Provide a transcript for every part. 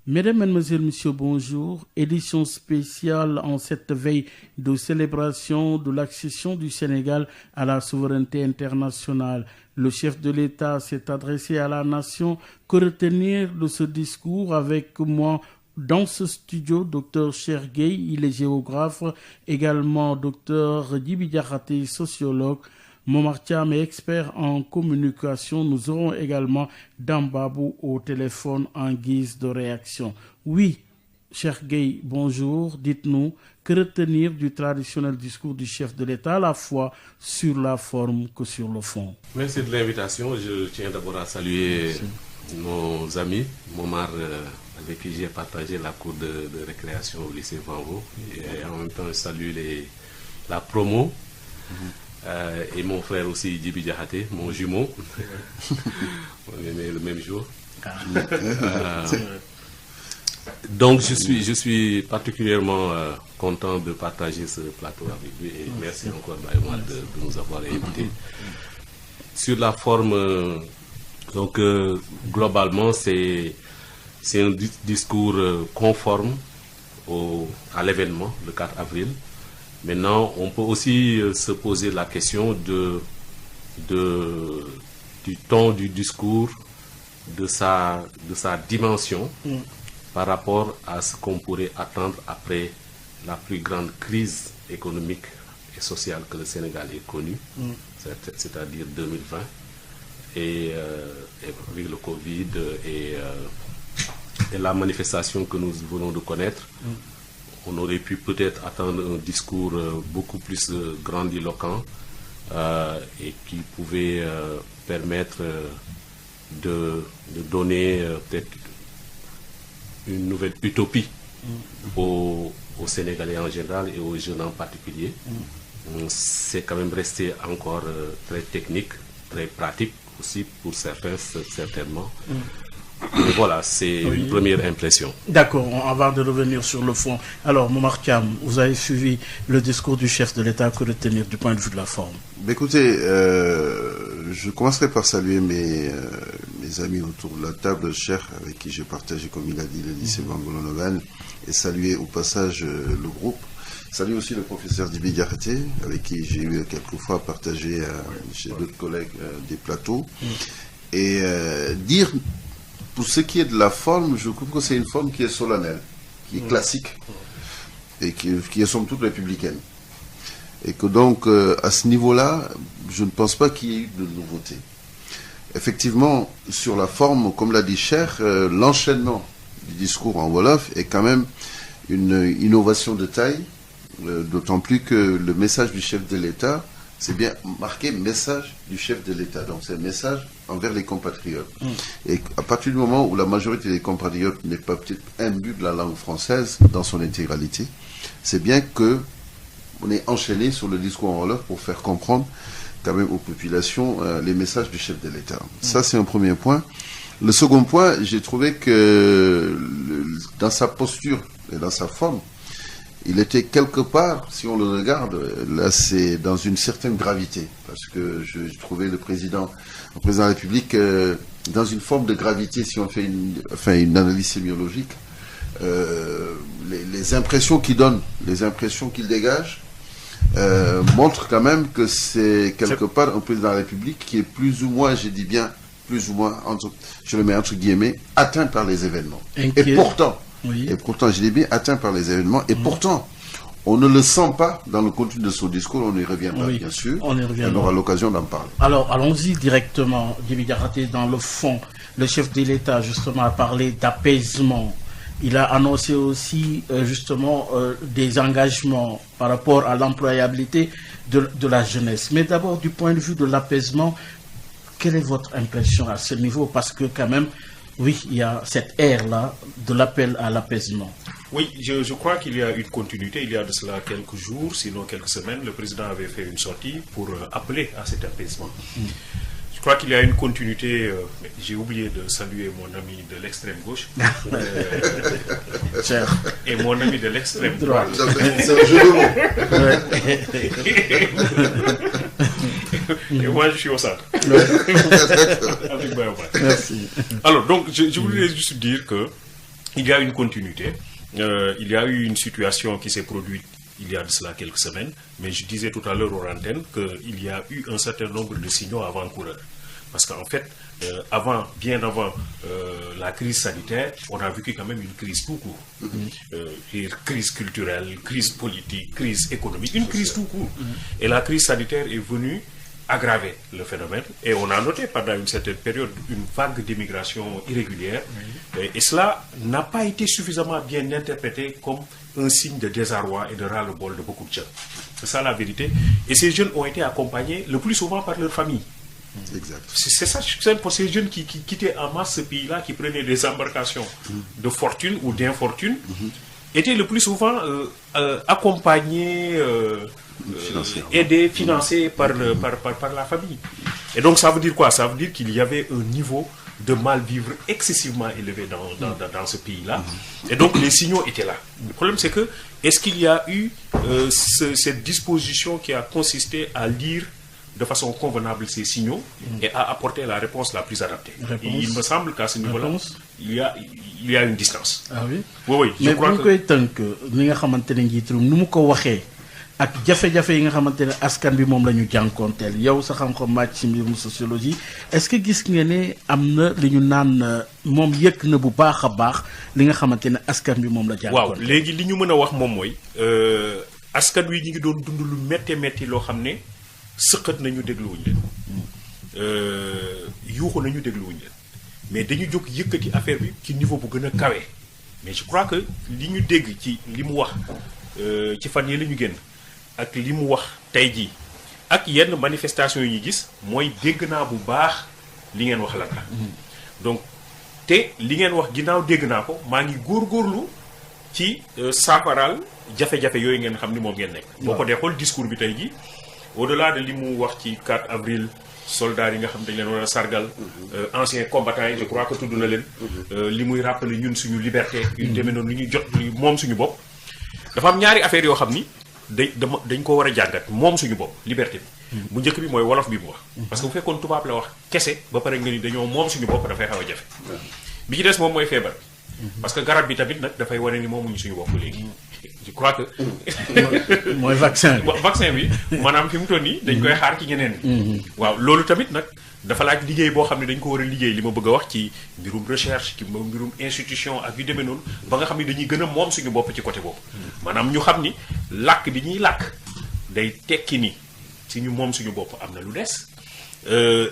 Mesdames, Mesdemoiselles, Messieurs, bonjour. Édition spéciale en cette veille de célébration de l'accession du Sénégal à la souveraineté internationale. Le chef de l'État s'est adressé à la nation. Que retenir de ce discours? Avec moi dans ce studio, Dr Cheikh Gueye, il est géographe, également Dr Djibi Diakhaté, sociologue, Momar Thiam est expert en communication. Nous aurons également Dambabou au téléphone en guise de réaction. Oui, Cheikh Gueye, bonjour. Dites-nous, que retenir du traditionnel discours du chef de l'État, à la fois sur la forme que sur le fond? Merci de l'invitation. Je tiens d'abord à saluer nos amis, Momar, avec qui j'ai partagé la cour de récréation au lycée Vanvo. Et en même temps, je salue la promo. Et mon frère aussi, Djibi Diakhaté, mon jumeau. On est né le même jour. Donc je suis particulièrement content de partager ce plateau avec lui et merci encore Baïma de nous avoir invités. Sur la forme, donc globalement c'est un discours conforme à l'événement, le 4 avril. Maintenant, on peut aussi se poser la question du ton du discours, de sa dimension par rapport à ce qu'on pourrait attendre après la plus grande crise économique et sociale que le Sénégal ait connue, c'est-à-dire 2020, et avec le Covid et la manifestation que nous venons de connaître. On aurait pu peut-être attendre un discours beaucoup plus grandiloquent et qui pouvait permettre de donner peut-être une nouvelle utopie aux Sénégalais en général et aux jeunes en particulier. C'est quand même resté encore très technique, très pratique aussi pour certains, certainement. Mais voilà, c'est une première impression. D'accord, avant de revenir sur le fond. Alors, Momar Thiam, vous avez suivi le discours du chef de l'État, que retenir du point de vue de la forme? Écoutez, je commencerai par saluer mes amis autour de la table, Cheikh, avec qui j'ai partagé, comme il a dit, le lycée Bangolo-Nogan, et saluer au passage le groupe. Saluer aussi le professeur Djibi Diakhaté, avec qui j'ai eu quelques fois partagé chez d'autres collègues des plateaux. Et dire... Pour ce qui est de la forme, je trouve que c'est une forme qui est solennelle, qui est classique et qui est somme toute républicaine. Et que donc, à ce niveau-là, je ne pense pas qu'il y ait eu de nouveauté. Effectivement, sur la forme, comme l'a dit Cheikh, l'enchaînement du discours en Wolof est quand même une innovation de taille, d'autant plus que le message du chef de l'État, c'est bien marqué message du chef de l'État. Donc c'est un message envers les compatriotes. Et à partir du moment où la majorité des compatriotes n'est pas peut-être imbue de la langue française dans son intégralité, c'est bien que on est enchaîné sur le discours en Wolof pour faire comprendre quand même aux populations les messages du chef de l'État. Ça, c'est un premier point. Le second point, j'ai trouvé que dans sa posture et dans sa forme, il était quelque part, si on le regarde, là c'est dans une certaine gravité, parce que je trouvais le président de la République dans une forme de gravité, si on fait une analyse sémiologique, les impressions qu'il donne, les impressions qu'il dégage, montrent quand même que c'est quelque part un président de la République qui est plus ou moins, je dis bien, plus ou moins, je le mets entre guillemets, atteint par les événements. Et pourtant, je l'ai bien atteint par les événements. Et pourtant, on ne le sent pas dans le contenu de son discours. On y reviendra, bien sûr. On aura l'occasion d'en parler. Alors, allons-y directement, Djibi Diakhaté, dans le fond. Le chef de l'État, justement, a parlé d'apaisement. Il a annoncé aussi, justement, des engagements par rapport à l'employabilité de la jeunesse. Mais d'abord, du point de vue de l'apaisement, quelle est votre impression à ce niveau? Parce que, quand même, oui, il y a cette ère-là de l'appel à l'apaisement. Oui, je crois qu'il y a une continuité. Il y a de cela quelques jours, sinon quelques semaines, le président avait fait une sortie pour appeler à cet apaisement. Je crois qu'il y a une continuité. J'ai oublié de saluer mon ami de l'extrême gauche et mon ami de l'extrême droite. C'est un jeu de mots. Et moi, je suis au centre. Merci. Alors, donc, je voulais juste dire que il y a une continuité. Il y a eu une situation qui s'est produite il y a de cela quelques semaines, mais je disais tout à l'heure aux antennes qu'il y a eu un certain nombre de signaux avant-coureurs. Parce qu'en fait, bien avant la crise sanitaire, on a vécu quand même une crise tout court. Crise culturelle, crise politique, crise économique, une crise tout court. Et la crise sanitaire est venue aggraver le phénomène. Et on a noté pendant une certaine période une vague d'immigration irrégulière. Et cela n'a pas été suffisamment bien interprété comme un signe de désarroi et de ras-le-bol de beaucoup de jeunes. C'est ça la vérité. Et ces jeunes ont été accompagnés le plus souvent par leur famille. Exact. C'est ça, c'est pour ces jeunes qui quittaient en masse ce pays-là, qui prenaient des embarcations de fortune ou d'infortune, étaient le plus souvent accompagnés, aidés, financés par la famille. Et donc ça veut dire quoi? Ça veut dire qu'il y avait un niveau de mal-vivre excessivement élevé dans ce pays-là. Et donc les signaux étaient là. Le problème c'est que, est-ce qu'il y a eu cette disposition qui a consisté à lire de façon convenable ces signaux et à apporter la réponse la plus adaptée. Et il me semble qu'à ce niveau-là, il y a une distance. Ah oui? Oui, je crois que... Mais tënk ni nga xamante ne njiitu nu mu ko waxee ak jafe-jafe yi nga xamante ne askan bi moom la ñu jànkoonteel yow sa xam-xam màcc ci mbirum sociologie est-ce que gis nga ne am na li ñu naan moom yëg na bu baax a baax li nga xamante ne askan bi moom la jànkoonteel? waaw léegi li ñu mën a wax moom mooy askan wi ñu ngi doon dund lu métti loo xam ne sëqat nañu dégluwuñ leen yuuxu nañu dégluwuñ leen mais dañu jóg yëkkati affaire bi ci niveau bu gën a kawe. Mais je crois que li ñu dégg ci li mu wax ci fan yi la ñu génn ak li mu wax tey jii ak yenn manifestation yi ñu gis mooy dégg naa bu baax li ngeen wax lan la. Donc te li ngeen wax ginnaaw dégg naa ko maa ngi góorgóorlu ci saafaraal jafe-jafe yooyu ngeen xam ni moom ngeen nekk. boo ko dee xool discours bi tey jii au-delà de li mu wax ci 4 avril soldats yi nga xam dañ leen war a sargal anciens combattants yi je crois que tudd na leen li muy rappeler ñun suñu liberté yu demee noonu li ñuy jot moom suñu bopp dafa am ñaari affaires yoo xam ni dañ ko war a jàngat moom suñu bopp liberté bi bu njëkk bi mooy wolof bi mu wax parce que bu fekkoon tubaab la wax kese ba pare nga ni dañoo moom suñu bopp dafay xaw a jafe bi ci des moom mooy feebar parce que garab bi tamit nag dafay wane ni moomuñu suñu bopp léegi je crois que mooy vaccin bi maanaam fi mu toll nii dañ koy xaar ci ñeneen waaw loolu tamit nag dafa laaj liggéey boo xam ne dañ ko war a liggéey li ma bëgg a wax ci mbirum recherche ci mbirum institution ak yu demee noonu ba nga xam ne dañuy gën a moom suñu bopp ci côté boobu maanaam ñu xam ni làkk bi ñuy làkk day tekki ni suñu moom suñu bopp am na lu des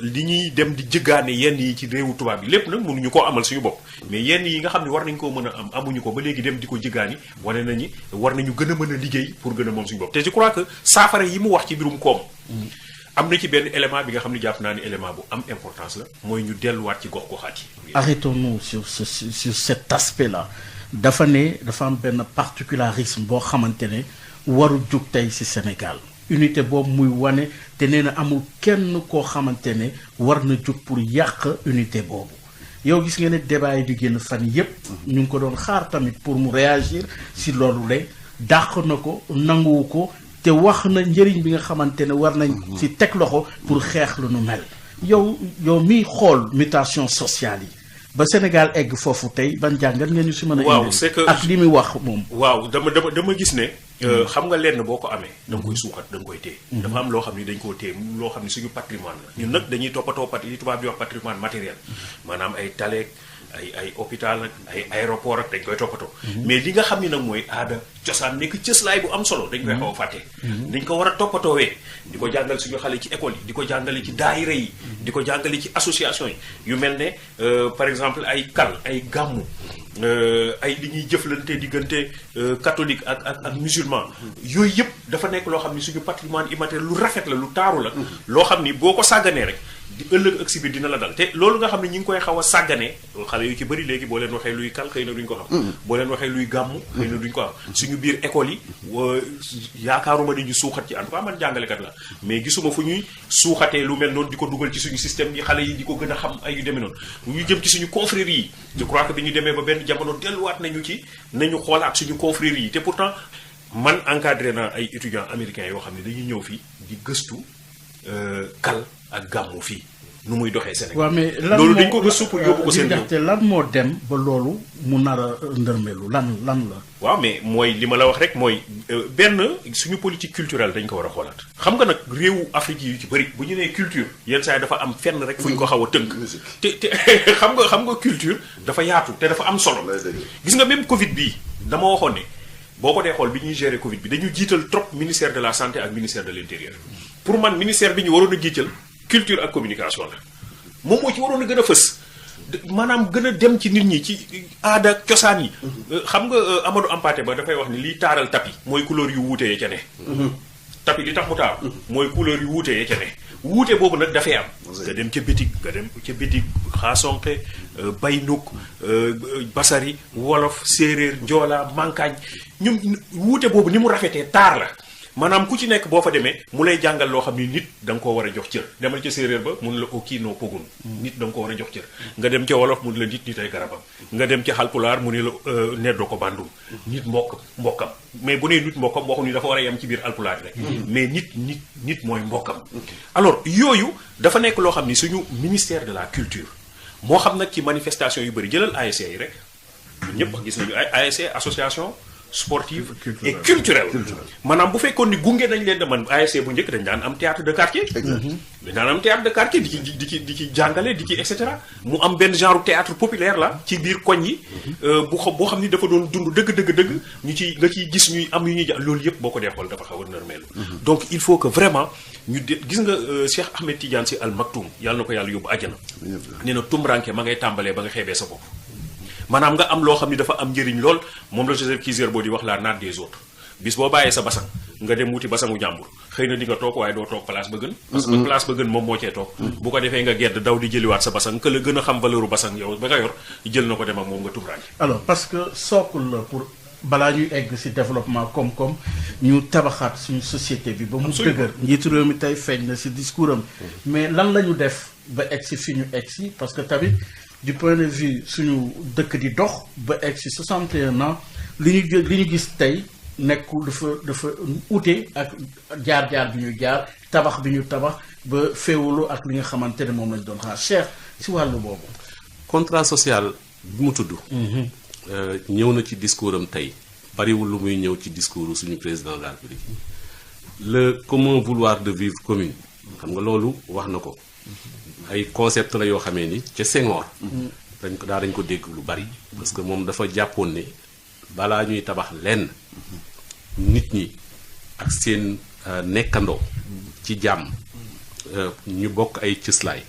li ñuy dem di jëggaane yenn yi ci réewu tubaab bi lépp nag mënuñu koo amal suñu bopp mais yenn yi nga xam ne war nañ koo mën a am amuñu ko ba léegi dem di ko jëggaani wane nañu war nañu gën a mën a liggéey pour gën a moom suñu bopp te je crois que saafara yi mu wax ci mbirum koom am na ci benn élément bi nga xam ne jàpp naa ni élément bu am importance la mooy ñu delluwaat ci gox-goxaat yi. Arrêtons-nous sur cet aspect-là dafa am benn particularisme boo xamante ne waru jug tey ci Sénégal unité boobu muy wane te nee na amul kenn koo xamante ne war na jug pour yàq unité boobu yow gis nga ne débat yi di génn fan yépp ñu ngi ko doon xaar tamit pour mu réagir ci loolu lay dàq na ko nanguwu ko te wax na njëriñ bi nga xamante ne war nañ ci teg loxo pour xeex lu nu mel yow miy xool mutation sociale yi ba Sénégal egg foofu tey ban jàngat ngeen ñu ci mën a waaw c'est que ak li muy wax moom waaw dama gis ne xam nga lenn boo ko amee da nga koy suuxat da nga koy téye dafa am loo xam ni dañ koo téye loo xam ni suñu patrimoine la ñun nag dañuy toppatoo li tubaab di wax patrimoine matériel maanaam ay taleeg ay hôpital ak ay aéroport ak dañ koy toppatoo mais li nga xam ni nag mooy aada cosaan nekk cëslaay bu am solo dañ koy xaw a fàtte dañ ko war a toppatoowee di ko jàngal suñu xale ci école yi di ko jàngale ci daayira yi di ko jàngale ci association yi yu mel ne par exemple ay kal ay gàmmu ay li ñuy jëflante diggante catholique ak musulman yooyu yëpp dafa nekk loo xam ni suñu patrimoine immatériel lu rafet la lu taaru la loo xam ni boo ko sàgganee rek di ëllëg ak si biir dina la dal te loolu nga xam ne ñi ngi koy xaw a sàgganee xale yu ci bëri léegi boo leen waxee luy kal xëy na duñ ko xam boo leen waxee luy gàmmu xëy na duñ ko xam suñu biir école yi yaakaaruma ni ñu suuxat ci en tout cas man jàngalekat la mais gisuma fu ñuy suuxatee lu mel noonu di ko dugal ci suñu système yi xale yi di ko gën a xam ay yu demee noonu ñu jëm ci suñu confréries yi je crois que bi ñu demee ba benn jamono delluwaat nañu ci nañu xoolaat suñu confréries yi te pourtant man encadré naa ay étudiants américains yoo xam ne dañuy ñëw fii di gëstu kal ak gàmmu fii nu muy doxee Sénégal. waaw mais loolu dañ ko gëstu pour yóbbu ko seen réew. lan moo dem ba loolu mu nar a ndërmelu lan la. waaw mais mooy li ma la wax rek mooy benn suñu politique culturelle dañ ko war a xoolaat. xam nga nag réewu Afrique yi ci bëri bu ñu nee culture yenn saa yi dafa am fenn rek fu ñu ko xaw a tënk. te xam nga culture dafa yaatu te dafa am solo. gis nga même Covid bii dama waxoon ne boo ko dee xool bi ñuy gérer Covid bi dañu jiital trop ministère de la santé ak ministère de l'intérieur. pour man ministère bi ñu waroon a jiital culture ak communication la moom moo ci waroon a gën a fës maanaam gën a dem ci nit ñi ci aada cosaan yi. xam nga Amadou Hampâté Bâ dafay wax ni liy taaral tapis mooy couleur yu wuute ya ca ne. tapis li tax mu taar mooy couleur yu wuute ya ca ne. wuute boobu nag dafay am. nga dem ca bitig xaasonqe baynuk basari wolof séeréer njoola mankaañ ñoom wuute boobu ni mu rafetee taar la. maanaam ku ci nekk boo fa demee mu lay jàngal loo xam ni nit da nga koo war a jox cër demal ca séeréer ba mun la ko kii noo pogun nit da nga ko war a jox cër nga dem ca wolof mun la nit ay garabam nga dem ca xalpulaar mu ne la neddo ko bandum nit mbokkam mais bu nee nit mbokkam waxu ni dafa war a yem ci biir alpulaar rek mais nit mooy mbokkam alors yooyu dafa nekk loo xam ni suñu ministère de la culture moo xam nag ci manifestation yu bëri jëlal ASC yi rek ñun ñëpp gis nañu ay ASC association sportive et culturelle maanaam bu fekkoon ni gunge nañ leen de man ASC bu njëkk dañ daan am théâtre de quartier dañ daan am théâtre de quartier di ci jàngale di ci et cetera mu am benn genre théâtre populaire la ci biir koñ yi boo xam ni dafa doon dund dëgg ñu ci nga ciy gis ñuy am yu ñuy loolu yëpp boo ko dee xool dafa xaw a nërmeelu donc il faut que vraiment ñu gis nga Cheikh Ahmed Tidiane Sy Al Maktoum yàlla na ko yàlla yóbbu àjjana nee na tumranke ma ngay tàmbalee ba nga xeebee sa bopp maanaam nga am loo xam ni dafa am njëriñ lool moom la Joseph Kizerbo di wax la naat des autres bis boo bàyyee sa basang nga dem wuti basangu jàmbur xëy na di nga toog waaye doo toog place ba gën parce que place ba gën moom moo cee toog bu ko defee nga gedd daw di jëliwaat sa basang que la gën a xam valeur u basang yow ba nga yor jël na ko dem ak moom nga tumuraange alors parce que sookul la pour balaa ñuy egg ci développement koom-koom ñu tabaxaat suñu société bi ba mu dëgër njiitu réew mi tey feeñ na ci discours am mais lan la ñu def ba egg ci fi ñu egg ci parce que tamit du point de vue suñu dëkk di dox ba egg ci 61 ans li ñu gis tey nekkul dafa ute ak jaar-jaar bi ñu jaar tabax bi ñu tabax ba féewulu ak li nga xamante ne moom lañ doon xaar Cheikh ci wàllu boobu. contrat social bi mu tudd. ñëw na ci discours am tey bariwul lu muy ñëw ci discours suñu président de la République le commun vouloir de vivre commune xam nga loolu wax na ko. ay concept la yoo xamee ni ca Senghor dañ ko dégg lu bari parce que moom dafa jàppoon ne balaa ñuy tabax lenn nit ñi ak seen nekkandoo ci jàmm ñu bokk ay cëslaay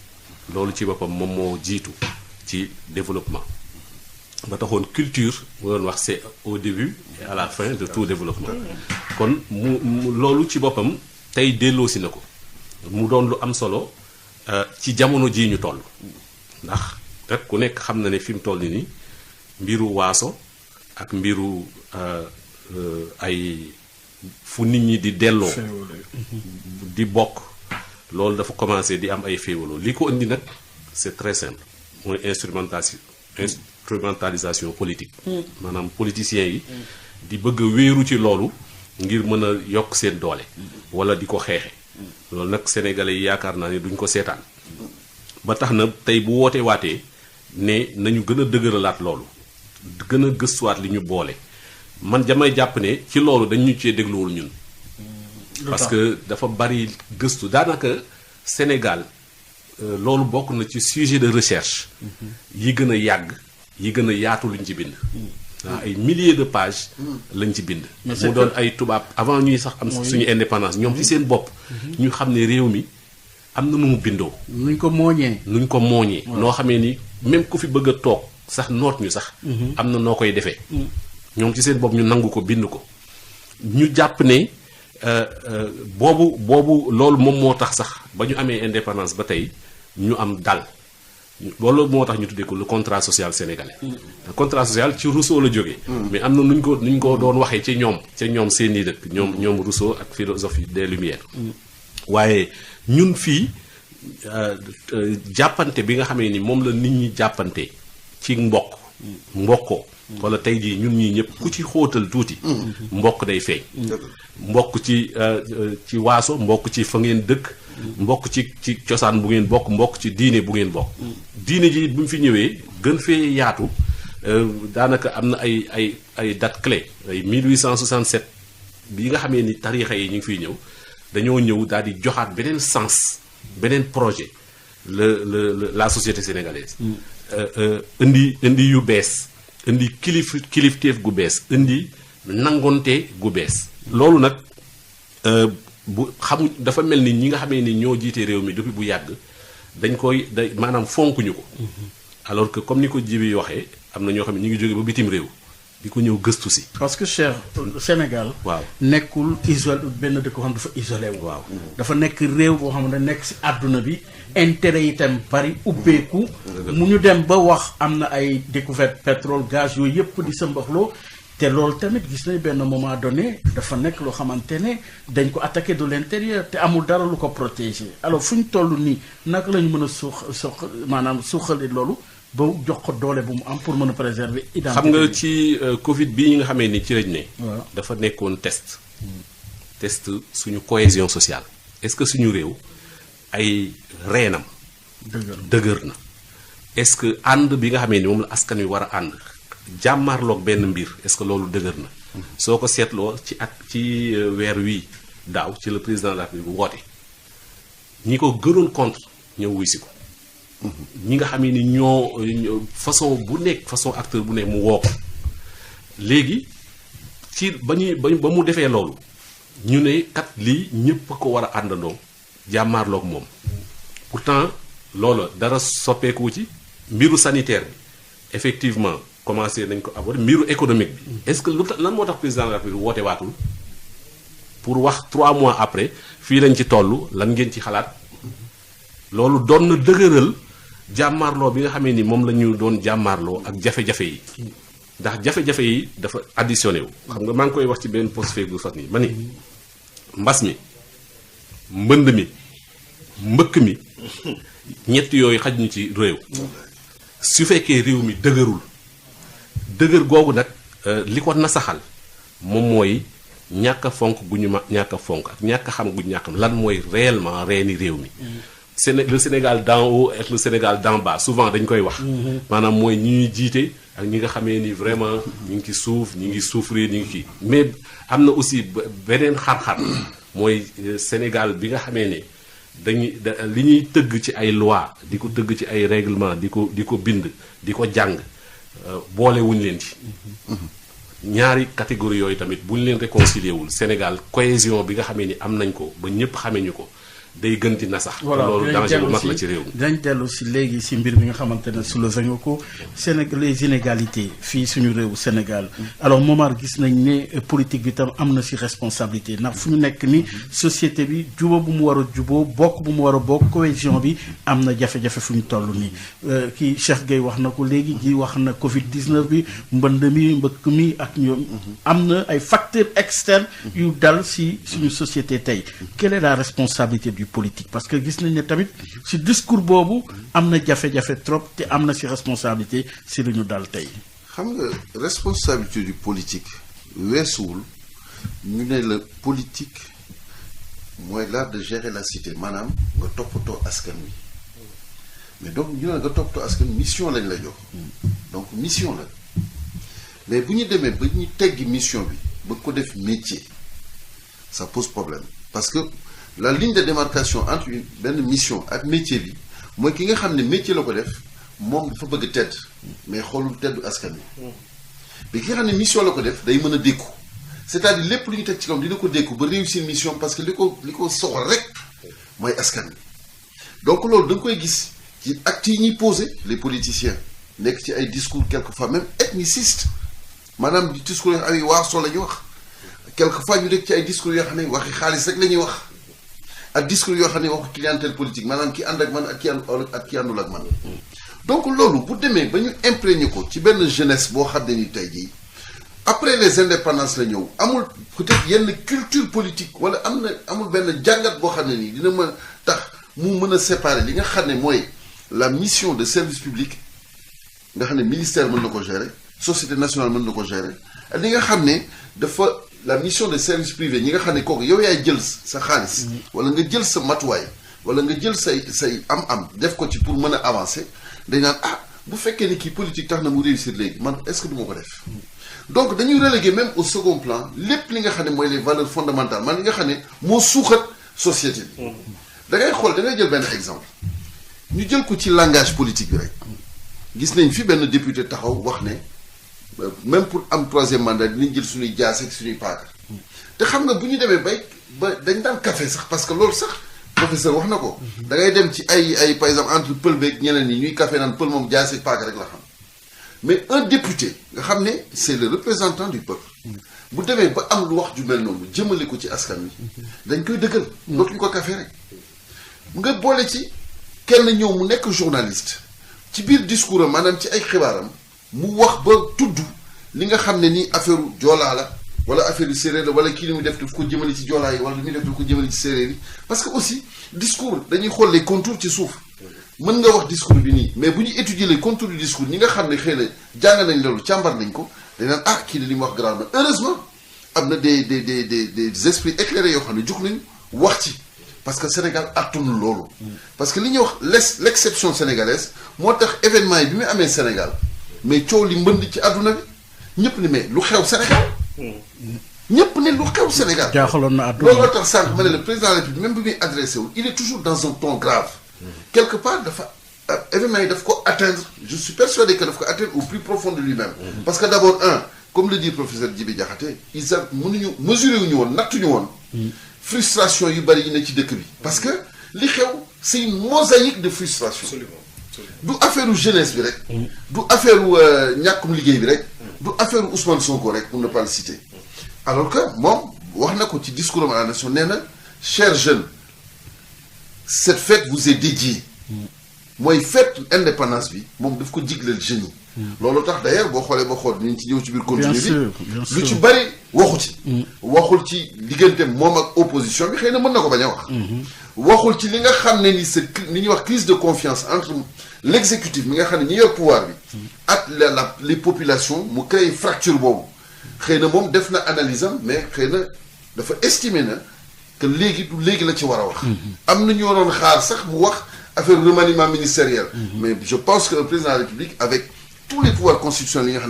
loolu ci boppam moom moo jiitu ci développement ba taxoon culture mu doon wax c'est au début et à la fin de tout développement kon mu loolu ci boppam tey delloosi na ko mu doon lu am solo ci jamono jii ñu toll ndax rek ku nekk xam na ne fi mu toll nii mbiru waaso ak mbiru ay fu nit ñi di delloo di bokk loolu dafa commencé di am ay féewaloo li ko indi nag c'est très simple mooy instrumentalisation politique maanaam politiciens yi di bëgg a wéeru ci loolu ngir mën a yokk seen doole wala di ko xeexe loolu nag sénégalais yi yaakaar naa ne duñ ko seetaan ba tax na tey bu wootee waatee ne nañu gën a dëgëralaat loolu gën a gëstuwaat li ñu boole man damay jàpp ne ci loolu dañu cee dégluwul ñun parce que dafa bari gëstu daanaka Sénégal loolu bokk na ci sujet de recherche yi gën a yàgg yi gën a yaatu luñ ci bind ay milliers de pages lañ ci bind mu doon ay tubaab avant ñuy sax am suñu indépendance ñoom ci seen bopp ñu xam ne réew mi am na nu mu bindoo nuñ ko mooñee noo xamee ni même ku fi bëgg a toog sax noot ñu sax am na noo koy defee ñoom ci seen bopp ñu nangu ko bind ko ñu jàpp ne boobu loolu moom moo tax sax ba ñu amee indépendance ba tey ñu am dal loolu moo tax ñu tuddee ko le contrat social sénégalais. le contrat social ci Rousseau la jógee. mais am na nuñ ko doon waxee ci ñoom seen i dëkk ñoom Rousseau ak philosophie des Lumières. waaye ñun fii jàppante bi nga xamee ni moom la nit ñi jàppante ci mbokkoo wala tey jii ñun ñii ñëpp ku ci xóotal tuuti. mbokk day feeñ. mbokk ci waaso mbokk ci fa ngeen dëkk. mbokk ci cosaan bu ngeen bokk mbokk ci diine bu ngeen bokk. diine ji bu mu fi ñëwee gën fee yaatu daanaka am na ay date clé ay 1867 bi nga xamee ni tariixa yi ñu ngi fiy ñëw dañoo ñëw daal di joxaat beneen sens beneen projet la société sénégalaise. indi yu bees indi kilifteef gu bees indi nangonte gu bees. loolu nag bu xam dafa mel ni ñi nga xamee ni ñoo jiite réew mi depuis bu yàgg maanaam fonkuñu ko. alors que comme ni ko Djibi waxee am na ñoo xam ne ñu ngi jóge ba bitim réew di ko ñëw gëstu si. parce que cher Sénégal. waaw nekkul benn dëkk boo xam dafa isolé wu. waaw dafa nekk réew boo xam ne nekk si àdduna bi intérêt yi tam bari ubbeeku. mu ñu dem ba wax am na ay découverte pétrole gaz yooyu yëpp di sa mbaxloo te loolu tamit gis nañ benn moment donné dafa nekk loo xamante ne dañ ko attaqué de l'intérieur te amul dara lu ko protéger alors fu ñu toll nii naka la ñu mën a maanaam suuxali loolu. ba jox ko doole bu mu am pour mën a préserver identité. xam nga ci Covid bii nga xamee ni ci lañ ne. waaw dafa nekkoon test suñu cohésion sociale. est-ce que suñu réew ay reenam. dëgër na. est-ce que ànd bi nga xamee ni moom la askan wi war a ànd jàmmaarloog benn mbir est-ce que loolu dëgër na. soo ko seetloo ci weer wii daaw ci le président de la République woote ñi ko gënoon contre ñëw wuy si ko. ñi nga xam ni ñoo façon acteur bu nekk mu woo ko léegi ci ba mu defee loolu ñu ne kat lii ñëpp a ko war a àndandoo jàmmaarloog moom pourtant loolu dara soppeeku ci mbiru sanitaire bi effectivement commencé nañ ko aborder mbiru économique bi. est-ce que lan moo tax président de la République woote waatul pour wax 3 mois après fii lañ ci toll lan ngeen ci xalaat loolu doon na dëgëral. jàmmaarloo bi nga xamee ni moom la ñu doon jàmmaarloo ak jafe-jafe yi ndax jafe-jafe yi dafa additionné wu. xam nga maa ngi koy wax ci benn post Facebook sax nii ma ni mbas mi mbënd mi mbëkk mi ñett yooyu xaj ñu ci réew su fekkee réew mi dëgër googu nag li ko nasaxal moom mooy ñàkk a fonk gu ñu ñàkk a fonk ak ñàkk a xam gu ñu ñàkk lan mooy réellement reeni réew mi. le Sénégal d'en haut et le Sénégal d'en bas souvent dañ koy wax. maanaam mooy ñi ñuy jiite ak ñi nga xamee ni vraiment ñu ngi ci suuf ñu ngi souffrir ñu ngi kii mais am na aussi beneen xar-xar mooy Sénégal bi nga xamee ne li ñuy tëgg ci ay loi di ko tëgg ci ay règlement di ko bind di ko jàng boole wuñ leen ci. ñaari catégorie yooyu tamit bu ñu leen réconcilier wul Sénégal cohésion bi nga xamee ni am nañ ko ba ñëpp xamee ñu ko. day gën di na sax. voilà loolu danger bu mag la ci réew mi. dañ dellu si léegi si mbir mi nga xamante ne soulevé nga ko les inégalités fii suñu réewu Sénégal. alors Momar gis nañ ne politique bi tam am na si responsabilité ndax fu ñu nekk ni société bi jubóo bu mu war a jubóo bokk bu mu war a bokk cohésion bi am na jafe-jafe fu ñu toll nii kii Cheikh Gueye wax na ko léegi ji wax na Covid 19 bi mbënd mi mbëkk mi ak ñoom. am na ay facteurs externes yu dal si suñu société tey quelle est la responsabilité du politique parce que gis nañ ne tamit ci discours boobu am na jafe-jafe trop te am na ci responsabilité ci lu ñu dal tey. xam nga responsabilité du politique weesuwul ñu ne la politique mooy l'art de gérer la cité maanaam nga toppatoo askan wi mais donc ñu ne nga toppatoo askan mission lañ la jox donc mission la mais bu ñu demee ba ñu teggi mission bi ba ko def métier ça pose problème parce que la ligne de démarcation entre benn mission ak métier bi mooy ki nga xam ne métier la ko def moom dafa bëgg tedd mais xoolul teddu askan wi mais ki nga xam ne mission la ko def day mën a dékku c'est-à-dire lépp lu ñu teg ci kawam dina ko dékku ba réussir mission parce que li ko soxal rek mooy askan wi donc loolu da nga koy gis ci actes yi ñuy posé les politiciens nekk ci ay discours quelquefois même ethniciste maanaam discours yoo xam ne waaso la ñuy wax quelquefois ñu nekk ci ay discours yoo xam ne waxi xaalis rek la ñuy wax ak discours yoo xam ne waxu clientèle politique maanaam ki ànd ak man ak ki àndul ak man donc loolu bu demee ba ñu imprégné ko ci benn jeunesse boo xam ne ni tey jii après les indépendances la ñëw amul peut-être yenn culture politique wala amul benn jàngat boo xam ne nii dina mën tax mu mën a séparer li nga xam ne mooy la mission de service public nga xam ne ministère mën na ko gérer société nationale mën na ko gérer ak li nga xam ne dafa la mission de service privé ñi nga xam ne kooku yow yaay jël sa xaalis wala nga jël sa matuwaay wala nga jël say am def ko ci pour mën a avancer dañ naan bu fekkee ni kii politique tax na mu réussir léegi man est-ce que du ma ko def. donc dañuy reléguer même au second plan lépp li nga xam ne mooy les valeurs fondamentales man li nga xam ne moo suuxat société bi. da ngay xool da ngay jël benn exemple ñu jël ko ci langage politique bi rek gis nañ fi benn député taxaw wax ne même pour am troisième mandat dinañ jël suñuy jaas ak suñuy paaka. te xam nga bu ñu demee ba dañ daan café sax parce que loolu sax professeur wax na ko. da ngay dem ci ay par exemple entre pël beeg ñeneen ñi ñuy café naan pël moom jaas ak paaka rek la xam mais un député nga xam ne c'est le représentant du peuple bu demee ba am lu wax ju mel noonu jëmale ko ci askan wi dañ koy dëggal. dootuñu ko café rek nga boole ci kenn ñëw mu nekk journaliste ci biir discours am maanaam ci ay xibaaram mu wax ba tudd li nga xam ne ni affaire joolaa la. wala affaire yu séeréer la wala kii li muy def daf ko jëmale ci joolaa yi wala li muy def daf ko jëmale ci séeréer yi parce que aussi discours dañuy xool les contours ci suuf mën nga wax discours bi nii mais bu ñu étudier les contours du discours ñi nga xam ne xëy na jàng nañ loolu càmbar nañ ko dañ naan kii li mu wax grave na heureusement am na des esprits éclairés yoo xam ne jug nañ wax ci parce que Sénégal attanul loolu parce que li ñuy wax l'exception sénégalaise moo tax événement yi bi mu amee Sénégal mais coow li mbënd ci àdduna bi ñëpp ni mais lu xew Sénégal ñëpp ne lu xew Sénégal. jaaxaloon na àdduna looloo tax sànq ma ne le président de la République même bi muy adressé wu il est toujours dans un ton grave. quelque part dafa événement yi daf ko atteindre je suis persuadé que daf ko atteindre au plus profond de lui-même. parce que d'abord comme le dit professeur Djibi Diakhaté ils a mënuñu mesurer wuñu woon nattuñu woon. frustration yu bari yi ne ci dëkk bi. parce que li xew c'est une mosaïque de frustration. du affaire jeunesse bi rek. du affaire ñàkkum liggéey bi rek. du affaire Ousmane Sonko rek pour ne pas le citer. alors que moom wax na ko ci discours à la nation nee na chers jeunes cette fête vous est dédiée. mooy fête indépendance bi moom daf ko jigleel jeunes yi. loolu tax d'ailleurs boo xoolee ba xool dinañ ci ñëw ci biir contenu bi lu ci bari waxu ci. waxul ci diggante moom ak opposition bi xëy na mën na ko bañ a wax. waxul ci li nga xam ne ni c'est li ñuy wax crise de confiance entre l'exécutif mi nga xam ne ñi yor pouvoir bi. ak les populations mu créé fracture boobu. xëy na moom def na analyse am mais xëy na dafa estimer na que léegi du léegi la ci war a wax. am na ñu waroon xaar sax mu wax affaire remaniement ministériel. mais je pense que le président de la République avec tous les pouvoirs constitutionnels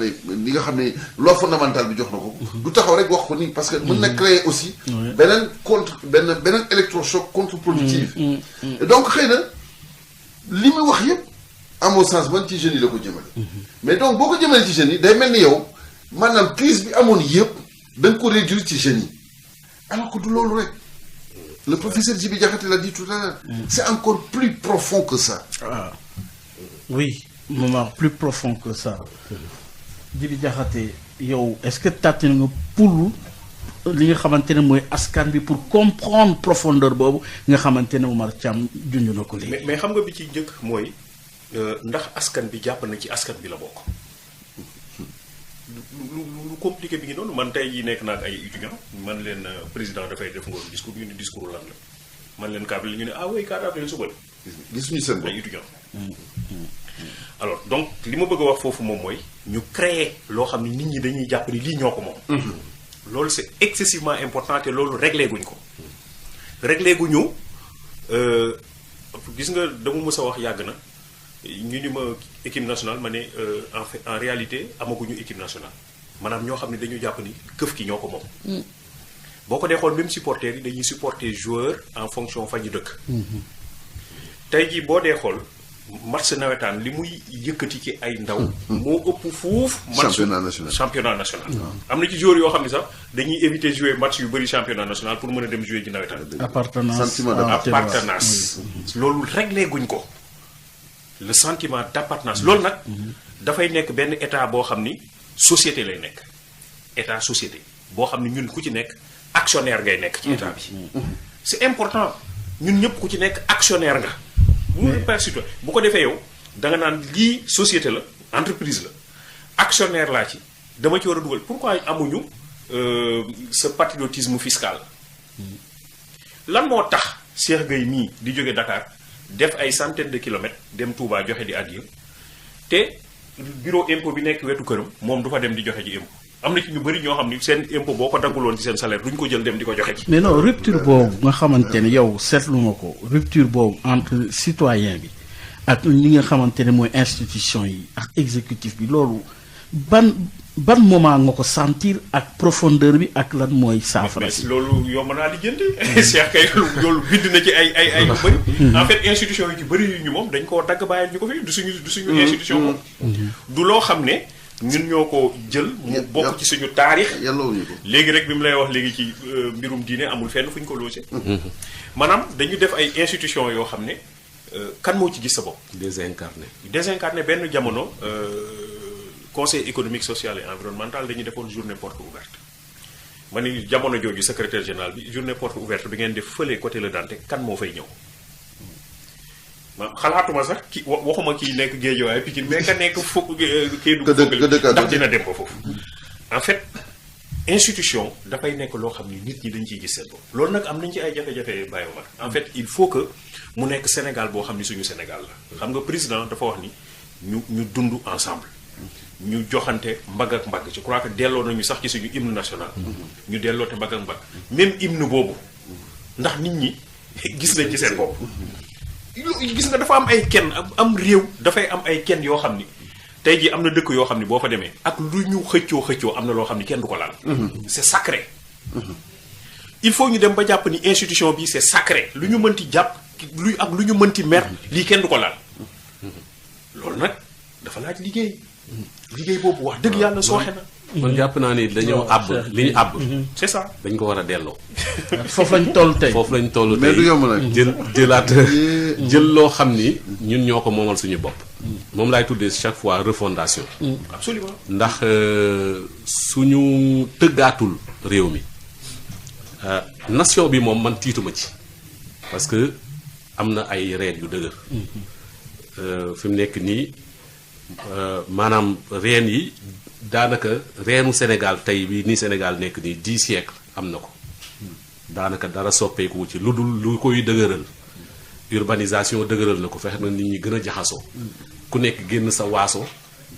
li nga xam ne loi fondamentale bi jox na ko. du taxaw rek wax ko nii parce que mën na créer aussi. beneen beneen électrochoc contre-productif. et donc xëy na li muy wax yëpp à mon sens man ci jeunes yi la ko jëmale. mais donc boo ko jëmale ci jeunes yi day mel ni yow. maanaam crise bi amoon yëpp da nga ko réduire ci jeunes yi alors que du loolu rek le professeur Djibi Diakhaté l'a dit tout à l'heure c'est encore plus profond que ça. oui moment plus profond que ça. Djibi Diakhaté yow est-ce que tàtte nga pour li nga xamante ne mooy askan bi pour comprendre profondeur boobu nga xamante ne Oumar Thiam junj na ko léegi. mais xam nga bi ci njëkk mooy ndax askan bi jàpp na ci askan bi la bokk. lu compliqué bi ngi noonu man tey jii nekk naa ak ay étudiants man leen président dafay def ngoon discours ñu ne discours lan la man leen kaabile ñu ne oui kaabile suba la. gisuñu seen bopp ay étudiants. alors donc li ma bëgg a wax foofu moom mooy ñu créer loo xam ne nit ñi dañuy jàpp ni lii ñoo ko moom. loolu c'est excessivement important te loolu réglé guñ ko. réglé guñu gis nga dama mës a wax yàgg na. ñu ni ma équipe nationale ma ne en fait en réalité amaguñu équipe nationale maanaam ñoo xam ne dañu jàpp ni këf ki ñoo ko moom. boo ko dee xool même supporters yi dañuy supporter joueur en fonction fa ñu dëkk. tey jii boo dee xool match nawetaan li muy yëkkati ci ay ndaw. moo ëpp fuuf. championnat national. am na ci joueurs yoo xam ne sax dañuy éviter jouer match yu bëri championnat national pour mën a dem jouer ci nawetaan. appartenance loolu réglé guñ ko. le sentiment d'appartenance loolu nag dafay nekk benn état boo xam ni société lay nekk état société boo xam ni ñun ku ci nekk actionnaire ngay nekk ci état bi c'est important ñun ñëpp ku ci nekk actionnaire nga bu ko defee yow da nga naan lii société la entreprise la actionnaire laa ci dama ci war a dugal pourquoi amuñu ce patriotisme fiscal lan moo tax Cheikh Gueye mii di jóge Dakar def ay centaines de kilomètres dem Touba joxe di addiya te bureau impôt bi nekk wetu këram moom du fa dem di joxe ji impôt am na ci ñu bëri ñoo xam ni seen impôt boo ko dagguloon ci seen salaire duñ ko jël dem di ko joxe ci. mais non rupture boobu nga xamante ne yow seetlu nga ko rupture boobu entre citoyen bi ak ñi nga xamante ne mooy institution yi ak exécutif bi loolu ban moment nga ko sentir ak profondeur bi ak lan mooy saafara si. loolu yomb naa lijjanti. Cheikh kay loolu bind na ci ay yu bëri. En fait institution yi ci bëri yu ñu moom dañ koo dagg bàyyil ñu ko fi du suñu institution moom. du loo xam ne ñun ñoo ko jël. mu bokk ci suñu taarix. léegi rek bi mu lay wax léegi ci mbirum diine amul fenn fu ñu ko logé. maanaam dañu def ay institution yoo xam ne kan moo ci gis sa bopp. désincarné benn jamono. Conseil économique social et environnemental dañuy defoon journée porte ouverte ma ni jamono jooju secrétaire général bi journée porte ouverte bi ngeen def fële côté Le Dantec kan moo fay ñëw ma xalaatuma sax ki waxuma kii nekk Guédiawaye Pikine mais ka nekk kii du ndax dina dem ba foofu en fait institution dafay nekk loo xam ni nit ñi dañ ciy gis seen bopp loolu nag am nañ ci ay jafe-jafe Baye Omar en fait il faut que mu nekk Sénégal boo xam ni suñu Sénégal la xam nga président dafa wax ni ñu dund ensemble ñu joxante mbagg ak mbagg je crois que delloo nañu sax ci suñu hymne national. ñu delloo te mbagg ak mbagg même hymne boobu ndax nit ñi gis nañ ci seen bopp. gis nga dafa am ay kenn am réew dafay am ay kenn yoo xam ni tey jii am na dëkk yoo xam ni boo fa demee ak lu ñu xëccoo am na loo xam ni kenn du ko laal. c'est sacré. il faut ñu dem ba jàpp ni institution bi c'est sacré lu ñu mënti jàpp lu ñu mënti mer lii kenn du ko laal loolu nag dafa laaj liggéey boobu wax dëgg yàlla sooxe na. man jàpp naa ni dañoo àbb li ñu àbb. c'est ça dañ ko war a delloo. foofu lañ toll tey mais du yomb nag jël loo xam ni ñun ñoo ko moomal suñu bopp. moom laay tuddee chaque fois refondation. absolument ndax suñu tëggaatul réew mi nation bi moom man tiituma ci parce que am na ay reen yu dëgër. fi mu nekk nii maanaam reen yi. daanaka reenu Sénégal tey bi ni Sénégal nekk nii 10 siècles am na ko daanaka dara soppeeku ci lu dul lu koy dëgëral urbanisation dëgëral na ko fexe na nit ñi gën a jaxasoo ku nekk génn sa waaso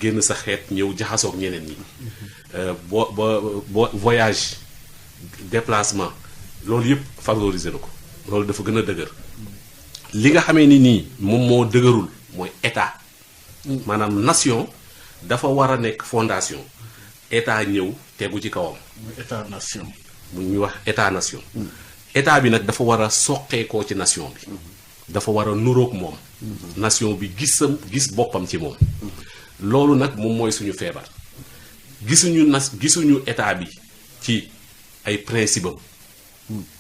génn sa xeet ñëw jaxasoo ak ñeneen ñi boo voyage déplacement loolu yëpp favoriser na ko loolu dafa gën a dëgër li nga xamee ni nii moom moo dëgërul mooy état maanaam nation dafa war a nekk fondation état ñëw tegu ci kawam. état nation. mu ñuy wax état nation. état bi nag dafa war a soqeekoo ci nation bi. dafa war a nuroog moom. nation bi gis boppam ci moom. loolu nag moom mooy suñu feebar. gisuñu état bi ci ay principe am.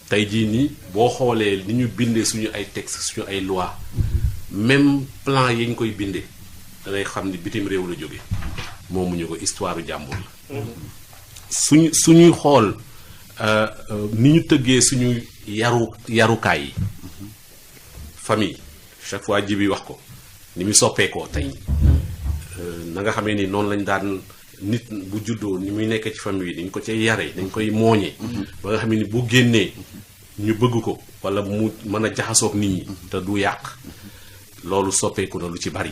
tey jii nii boo xoolee ni ñu bindee suñu ay texte suñu ay loi même plan yi ñu koy bindee. da ngay xam ni bitim réew la jóge moomuñu ko histoire jàmbur la suñuy xool ni ñu tëggee suñu yarukaay yi famille chaque fois ji bi wax ko ni muy soppeekoo tey na nga xamee ni noonu lañ daan nit bu juddoo ni muy nekk ci famille yi dañ ko cay yare dañ koy mooñee ba nga xam ni bu génnee ñu bëgg ko wala mu mën a jaxasoog nit ñi te du yàq loolu soppeeku na lu ci bari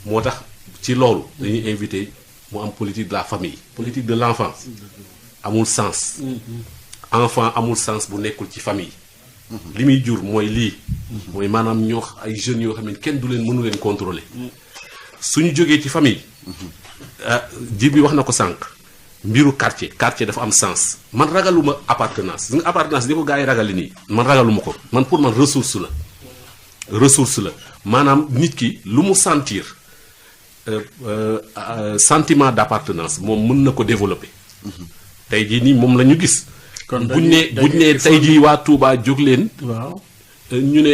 moo tax ci loolu dañuy invité mu am politique de la famille politique de l'enfance amul sens enfant amul sens bu nekkul ci famille li muy jur mooy lii mooy maanaam ñoo ay jeunes yoo xam ne kenn du leen mënu leen contrôler suñu jógee ci famille ji bi wax na ko sànq mbiru quartier dafa am sens man ragaluma appartenance nga appartenance di ko gars yi ragali nii man ragaluma ko man pour man ressource la maanaam nit ki lu mu sentir sentiment d'appartenance moom mën na ko développer. tey jii nii moom la ñu gis. kon buñ ne tey jii waa Touba jóg leen. waaw ñu ne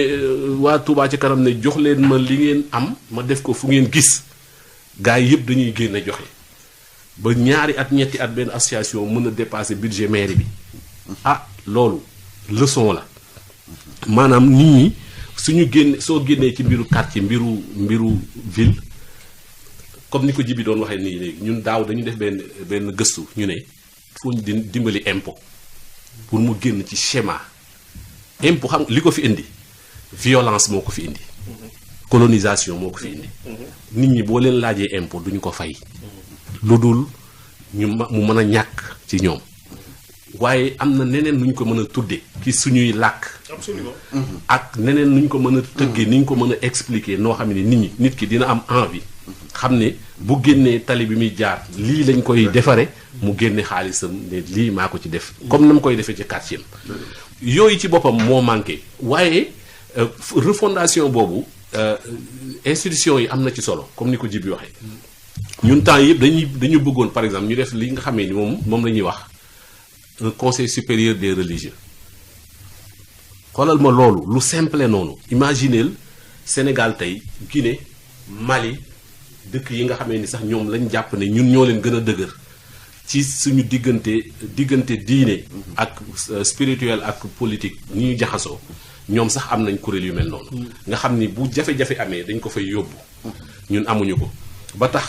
waa Touba ci kanam ne jox leen ma li ngeen am ma def ko fu ngeen gis gars yi yëpp dañuy génn joxe ba ñaari at ñetti at benn association mën a dépasser budget mairie bi loolu leçon la maanaam nit ñi suñu soo génnee ci mbiru quartier mbiru ville. comme ni ko Jibi doon waxee nii léegi ñun daaw dañu def benn gëstu ñu ne fu ñu dimbali impôt pour mu génn ci schéma impôt xam li ko fi indi violence moo ko fi indi colonisation moo ko fi indi nit ñi boo leen laajee impôt duñu ko fay lu dul mu mën a ñàkk ci ñoom waaye am na neneen nu ñu ko mën a tuddee ci suñuy làkk. Absolument. ak neneen nu ñu ko mën a tëggee ni ñu ko mën a expliquer noo xam ne nit ki dina am envie xam ne bu génnee tali bi muy jaar lii lañ koy defare mu génne xaalisam ne lii maa ko ci def comme na mu koy defee ci quartier yooyu ci boppam moo manqué waaye refondation boobu institution yi am na ci solo comme ni ko Djibi waxee ñun temps yëpp dañu bëggoon par exemple ñu def li nga xamee ni moom la ñuy wax un conseil supérieur des religieux xoolal ma loolu lu simple noonu imagineel Sénégal tey Guinée Mali dëkk yi nga xamee ni sax ñoom lañ jàpp ne ñun ñoo leen gën a dëgër ci suñu diggante diine ak spirituel ak politique ni ñu jaxasoo ñoom sax am nañ kuréel yu mel noonu nga xam ni bu jafe-jafe amee dañ ko fay yóbbu ñun amuñu ko ba tax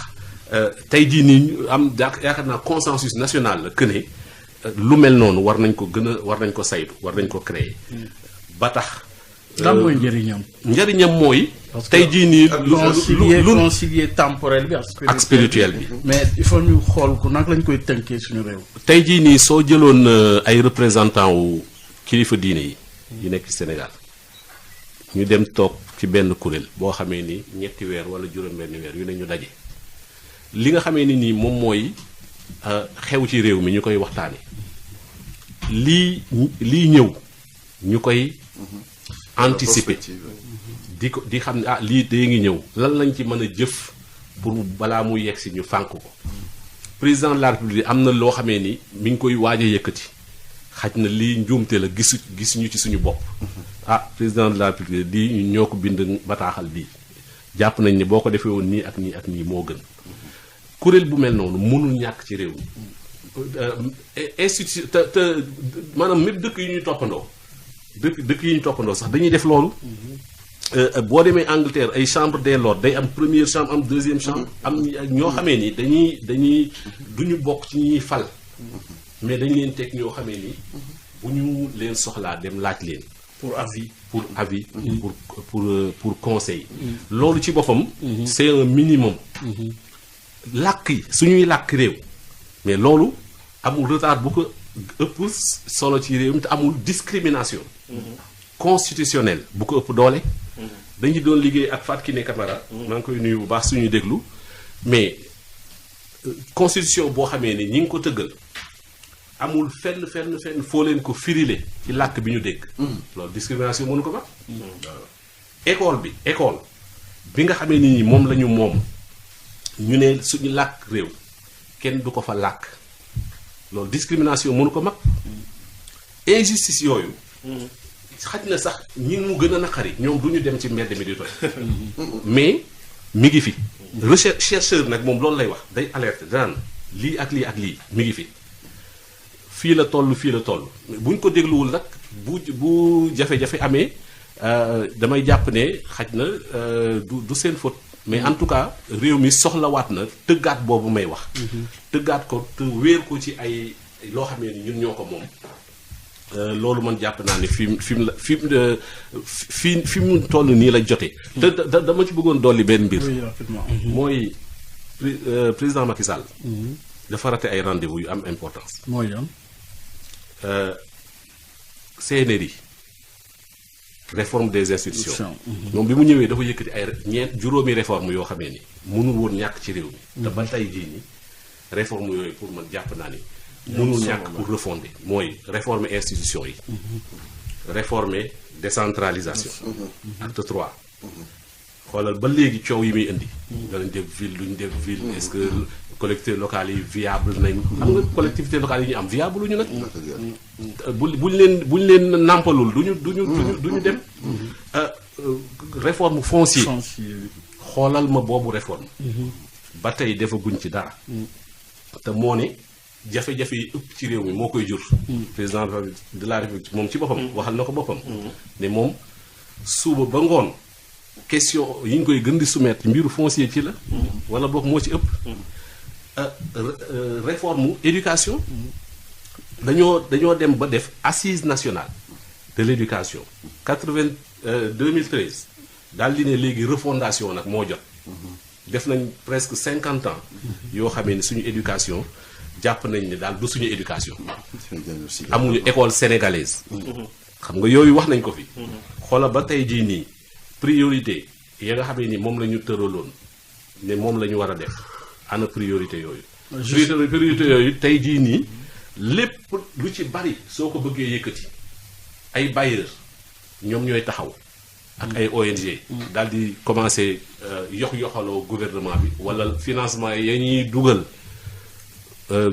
tey jii nii am yaakaar naa consensus national la que ne lu mel noonu war nañ ko saytu war nañ ko créer ba tax lan mooy njëriñam mooy tey jii nii concilier temporel bi ak spirituel bi mais il faut ñu xool ko nag lañ koy tënkee suñu réew tey jii nii soo jëloon ay représentant wu kilifa diine yi nekk ci Sénégal ñu dem toog ci benn kuréel boo xamee ni ñetti weer wala juróom-benn weer yu ne ñu daje li nga xamee ni nii moom mooy xew ci réew mi ñu koy waxtaane lii ñëw ñu koy anticiper di xam ne lii dee ngi ñëw lan lañ ci mën a jëf pour balaa muy yegg si ñu fànk ko président de la République am na loo xamee ni mi ngi koy waaj a yëkkati xaj na lii njuumte la gisuñu ci suñu bopp président de la République lii ñoo ko bind bataaxal bii jàpp nañ ne boo ko defee woon nii ak nii ak nii moo gën kuréel bu mel noonu mënul ñàkk ci réew mi institut te maanaam même dëkk yi ñuy toppandoo dëkk yi ñu toppandoo sax dañuy def loolu boo demee Angleterre ay chambre des lords day am première chambre am deuxième chambre am ñoo xamee ni dañuy duñu bokk ci ñuy fal mais dañ leen teg ñoo xamee ni bu ñu leen soxlaa dem laaj leen pour avis pour conseil loolu ci boppam c'est un minimum làkk yi suñuy làkk réew mais loolu amul retard bu ko ëpp solo ci réew mi te amul discrimination constitutionnelle bu ko ëpp doole dañu doon liggéey ak Fatou Kiné Camara maa ngi koy nuyu bu baax suñuy déglu mais constitution boo xamee ni ñi ngi ko tëggal amul fenn foo leen ko firile ci làkk bi ñu dégg loolu discrimination mënu ko ba école bi nga xamee ni moom la ñu moom ñu ne suñu làkk réew kenn du ko fa làkk loolu discrimination mënu ko mag injustice yooyu xaj na sax ñi mu gën a naqari ñoom du ñu dem ci mbedd mi di tooy mais mi ngi fi chercheur nag moom loolu lay wax day alerte danaan lii ak lii mi ngi fi fii la toll buñ ko dégluwul nag bu jafe-jafe amee damay jàpp ne xaj na du seen faute mais en tout cas réew mi soxlawaat na tëggaat boobu may wax tëggaat ko te wéer ko ci ay loo xamee ni ñun ñoo ko moom loolu man jàpp naa ne fi mu toll nii la jotee te dama ci bëggoon dolli benn mbir mooy président Macky Sall dafa raté ay rendez-vous yu am importance mooy am CNRI réforme des institutions moom bi mu ñëwee dafa yëkkati ay juróomi réforme yoo xamee ni mënul woon ñàkk ci réew mi te ba tey jii ni réforme yooyu pour man jàpp naa ni mënul ñàkk pour refonder mooy réformer institution yi réformer décentralisation acte 3 xoolal ba léegi coow yi muy indi danañ def ville duñ def ville est-ce que collectivités locales yi viable nañ xam nga collectivités locales yi ñu am viable lu ñu nag buñ leen nàmpalul duñu dem réforme foncier xoolal ma boobu réforme ba tey defaguñ ci dara te moo ne jafe-jafe yi ëpp ci réew mi moo koy jur président de la République moom ci boppam waxal na ko boppam ne moom suba ba ngoon question yi ñu koy gën di soumettre mbiru foncier ci la wala boog moo ci ëpp réforme éducation dañoo dem ba def assise nationale de l'éducation 2013 daal di ne léegi refondation nag moo jot def nañ presque 50 ans yoo xamee ni suñu éducation jàpp nañ ne daal du suñu éducation. amuñu école sénégalaise. xam nga yooyu wax nañ ko fi. xoola ba tey jii nii priorité ya nga xamee ni moom la ñu tëraloon ne moom la ñu war a def ana priorité yooyu. priorité yooyu tey jii nii lépp lu ci bari soo ko bëggee yëkkati ay bailleurs ñoom ñooy taxaw. ak ay ONG. daal di commencé yoxaloo gouvernement bi wala financement ya ñuy dugal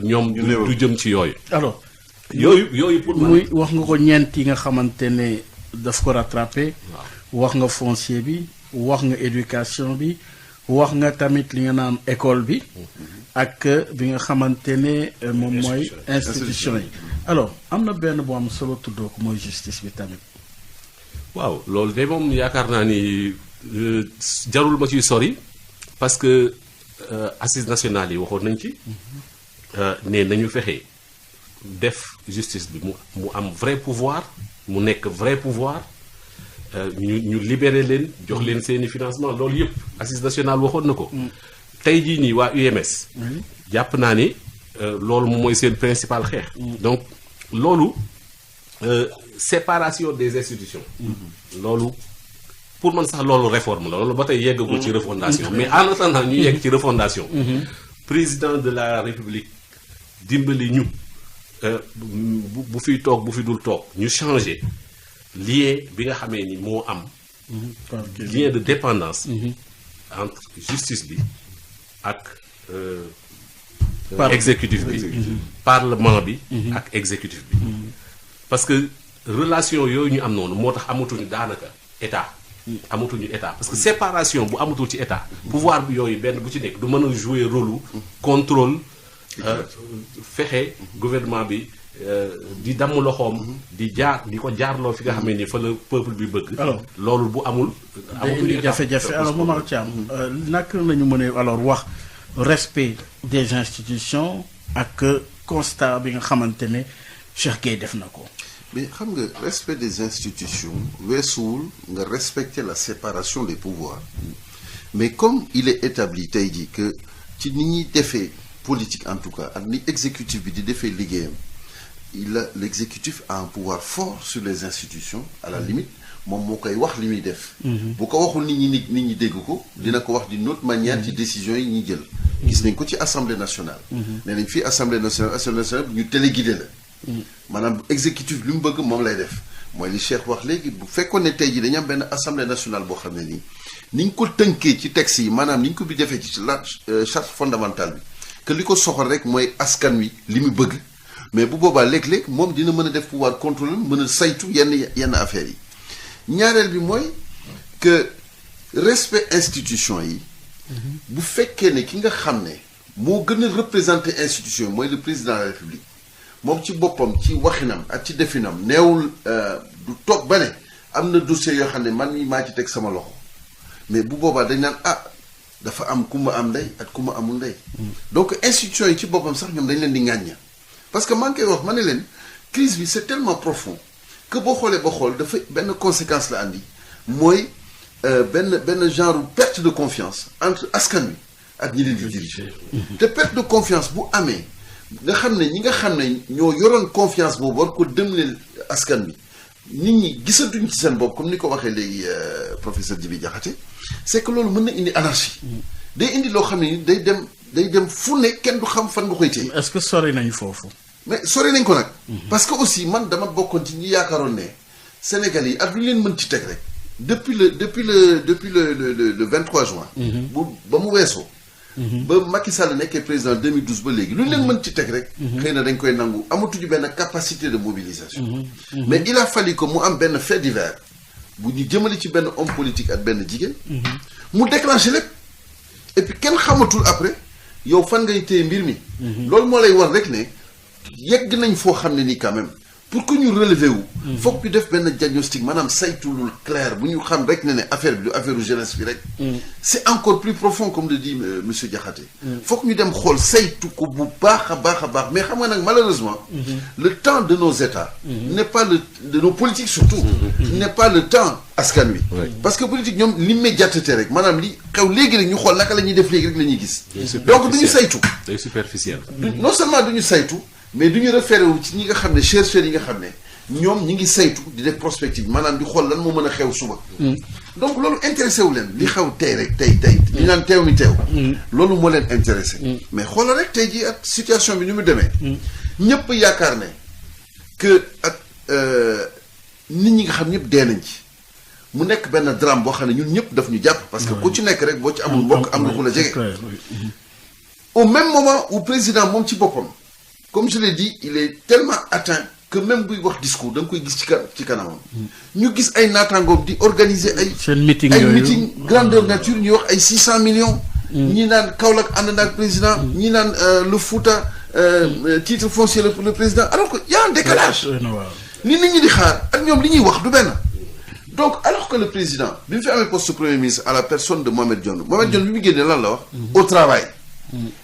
ñoom. du jëm ci yooyu. alors yooyu pour muy wax nga ko ñeent yi nga xamante ne daf ko rattrapé. wax nga foncier bi wax nga éducation bi wax nga tamit li nga naan école bi. ak bi nga xamante ne moom mooy. institution yi alors am na benn bu am solo tuddoo ko mooy justice bi tamit. waaw loolu de moom yaakaar naa ni jarul ma ciy sori parce que assises nationales yi waxoon nañ ci. ne nañu fexe def justice bi mu am vrai pouvoir mu nekk vrai pouvoir ñu libérer leen jox leen seeni financement loolu yëpp assises nationales waxoon na ko. tey jii nii waa UMS. jàpp naa ni loolu moom mooy seen principal xeex. donc loolu. séparation des institutions. loolu pour man sax loolu réforme la loolu ba tey yeggagul ci refondation mais en attendant ñu yegg ci refondation. président de la république dimbali ñu bu fiy toog bu fi dul toog ñu changer lien bi nga xamee ni moo am. lien de dépendance. entre justice bi ak. exécutif bi parlement bi. ak exécutif bi. parce que relation yooyu ñu am noonu moo tax amatuñu daanaka état. amatuñu état parce que séparation bu amatul ci état. pouvoir bi yooyu benn bu ci nekk du mën a jouer rôle contrôle. fexe gouvernement bi di damm loxoom. di ko jaarloo fi nga xam ne ni fa la peuple bi bëgg. alors loolu bu amul. amatuñu jafe-jafe alors Momar Thiam naka nañu mën a alors wax respect des institutions ak constat bi nga xamante ne Cheikh Gueye def na ko. mais xam nga respect des institutions weesuwul nga respecter la séparation des pouvoirs mais comme il est établi tey jii que ci ni ñuy defee politique en tout cas ak ni exécutif bi di defee liggéeyam l'exécutif a un pouvoir fort sur les institutions à la limite moom moo koy wax li muy def. bu ko waxul nit ñi dégg ko dina ko wax d'une autre manière ci décisions yi ñuy jël. gis nañ ko ci assemblée nationale. nee nañ fii assemblée nationale ñu téléguidé la. maanaam exécutif li mu bëgg moom lay def mooy li Cheikh wax léegi bu fekkoon ne tey jii dañu am benn assemblée nationale boo xam ne nii ni ñu ko tënkee ci texte yi maanaam ni ñu ko bi defee ci la charte fondamentale bi que li ko soxal rek mooy askan wi li mu bëgg mais bu boobaa léeg-léeg moom dina mën a def pouvoir contrôler mën a saytu yenn affaires yi ñaareel bi mooy que respect institution yi bu fekkee ne ki nga xam ne moo gën a représenter institution mooy le président de la République moom ci boppam ci waxinam ak ci definam neewul du toog ba ne am na dossier yoo xam ne man mii maa ci teg sama loxo mais bu boobaa dañ naan dafa am ku ma am ndey ak ku ma amul ndey. donc institutions yi ci boppam sax ñoom dañ leen di ŋàñña parce que man koy wax ma ne leen crise bi c'est tellement profond que boo xoolee ba xool dafa benn conséquence la andi mooy benn genre perte de confiance entre askan wi ak ñi leen di diriger. te perte de confiance bu amee. nga xam ne ñi nga xam ne ñoo yoroon confiance boobu war ko demleel askan wi nit ñi gisatuñ ci seen bopp comme ni ko waxee léegi professeur Djibi Diakhaté c'est que loolu mën na indi anarchie day indi loo xam ne ni day dem fu ne kenn du xam fan nga koy téye. est-ce que sori nañu foofu. mais sori nañ ko nag. parce que aussi man dama bokkoon ci ñi yaakaaroon ne Sénégal yi ak lu leen mën ci teg rek depuis le 23 juin. ba mu weesoo. ba Macky Sall nekkee président 2012 ba léegi lu leen mën ci teg rek. xëy na dañ koy nangu amatuñu benn capacité de mobilisation. mais il a fallu que mu am benn fait divers bu ñu jëmale ci benn homme politique ak benn jigéen. mu déclenché lépp et puis kenn xamatul après yow fan ngay téye mbir mi. loolu moo lay war rek ne yegg nañ foo xam ne nii quand même pour que ñu relever wu. foog ñu def benn diagnostic maanaam saytu lu clair bu ñu xam rek ne affaire bi du affaire jeunesse bi rek. c'est encore plus profond comme le dit monsieur Diakhaté. foog ñu dem xool saytu ko bu baax a baax mais xam nga nag malheureusement. le temps de nos États. n'est pas de nos politiques surtout. n'est pas le temps askan wi. parce que politique ñoom l'immédiateté rek maanaam li xew léegi rek ñu xool naka la ñuy def léegi rek la ñuy gis. donc du ñu saytu. day superficiel. non seulement du ñu saytu. mais du ñu référé wu ci ñi nga xam ne chercheurs yi nga xam ne ñoom ñi ngi saytu di def prospective maanaam di xool lan moo mën a xew suba. donc loolu intéressé wu leen li xew tey rek tey ñu naan teew mi teew. loolu moo leen intéressé. mais xoolal rek tey jii ak situation bi ni mu demee. ñëpp yaakaar ne que ak nit ñi nga xam ñëpp dee nañ ci mu nekk benn drame boo xam ne ñun ñëpp daf ñu jàpp. parce que ku ci nekk rek boo ci amul mbokk am na ku la jege. au même moment où président moom ci boppam. comme je l'ai dit il est tellement atteint que même buy wax discours da nga koy gis ci kanamam. ñu gis ay naataangoom di organiser ay. seen meeting ay yooyu meeting grandeur nature ñuy wax ay 600 millions. ñi naan Kaolack ànd na ak président. ñi naan le Fouta titre foncier pour le président alors que y a un décalage. li nit ñi di xaar ak ñoom li ñuy wax du benn. donc alors que le président bi mu fi amee poste premier ministre à la personne de Mohamed Dionne bi mu génnee lan la wax. au travail.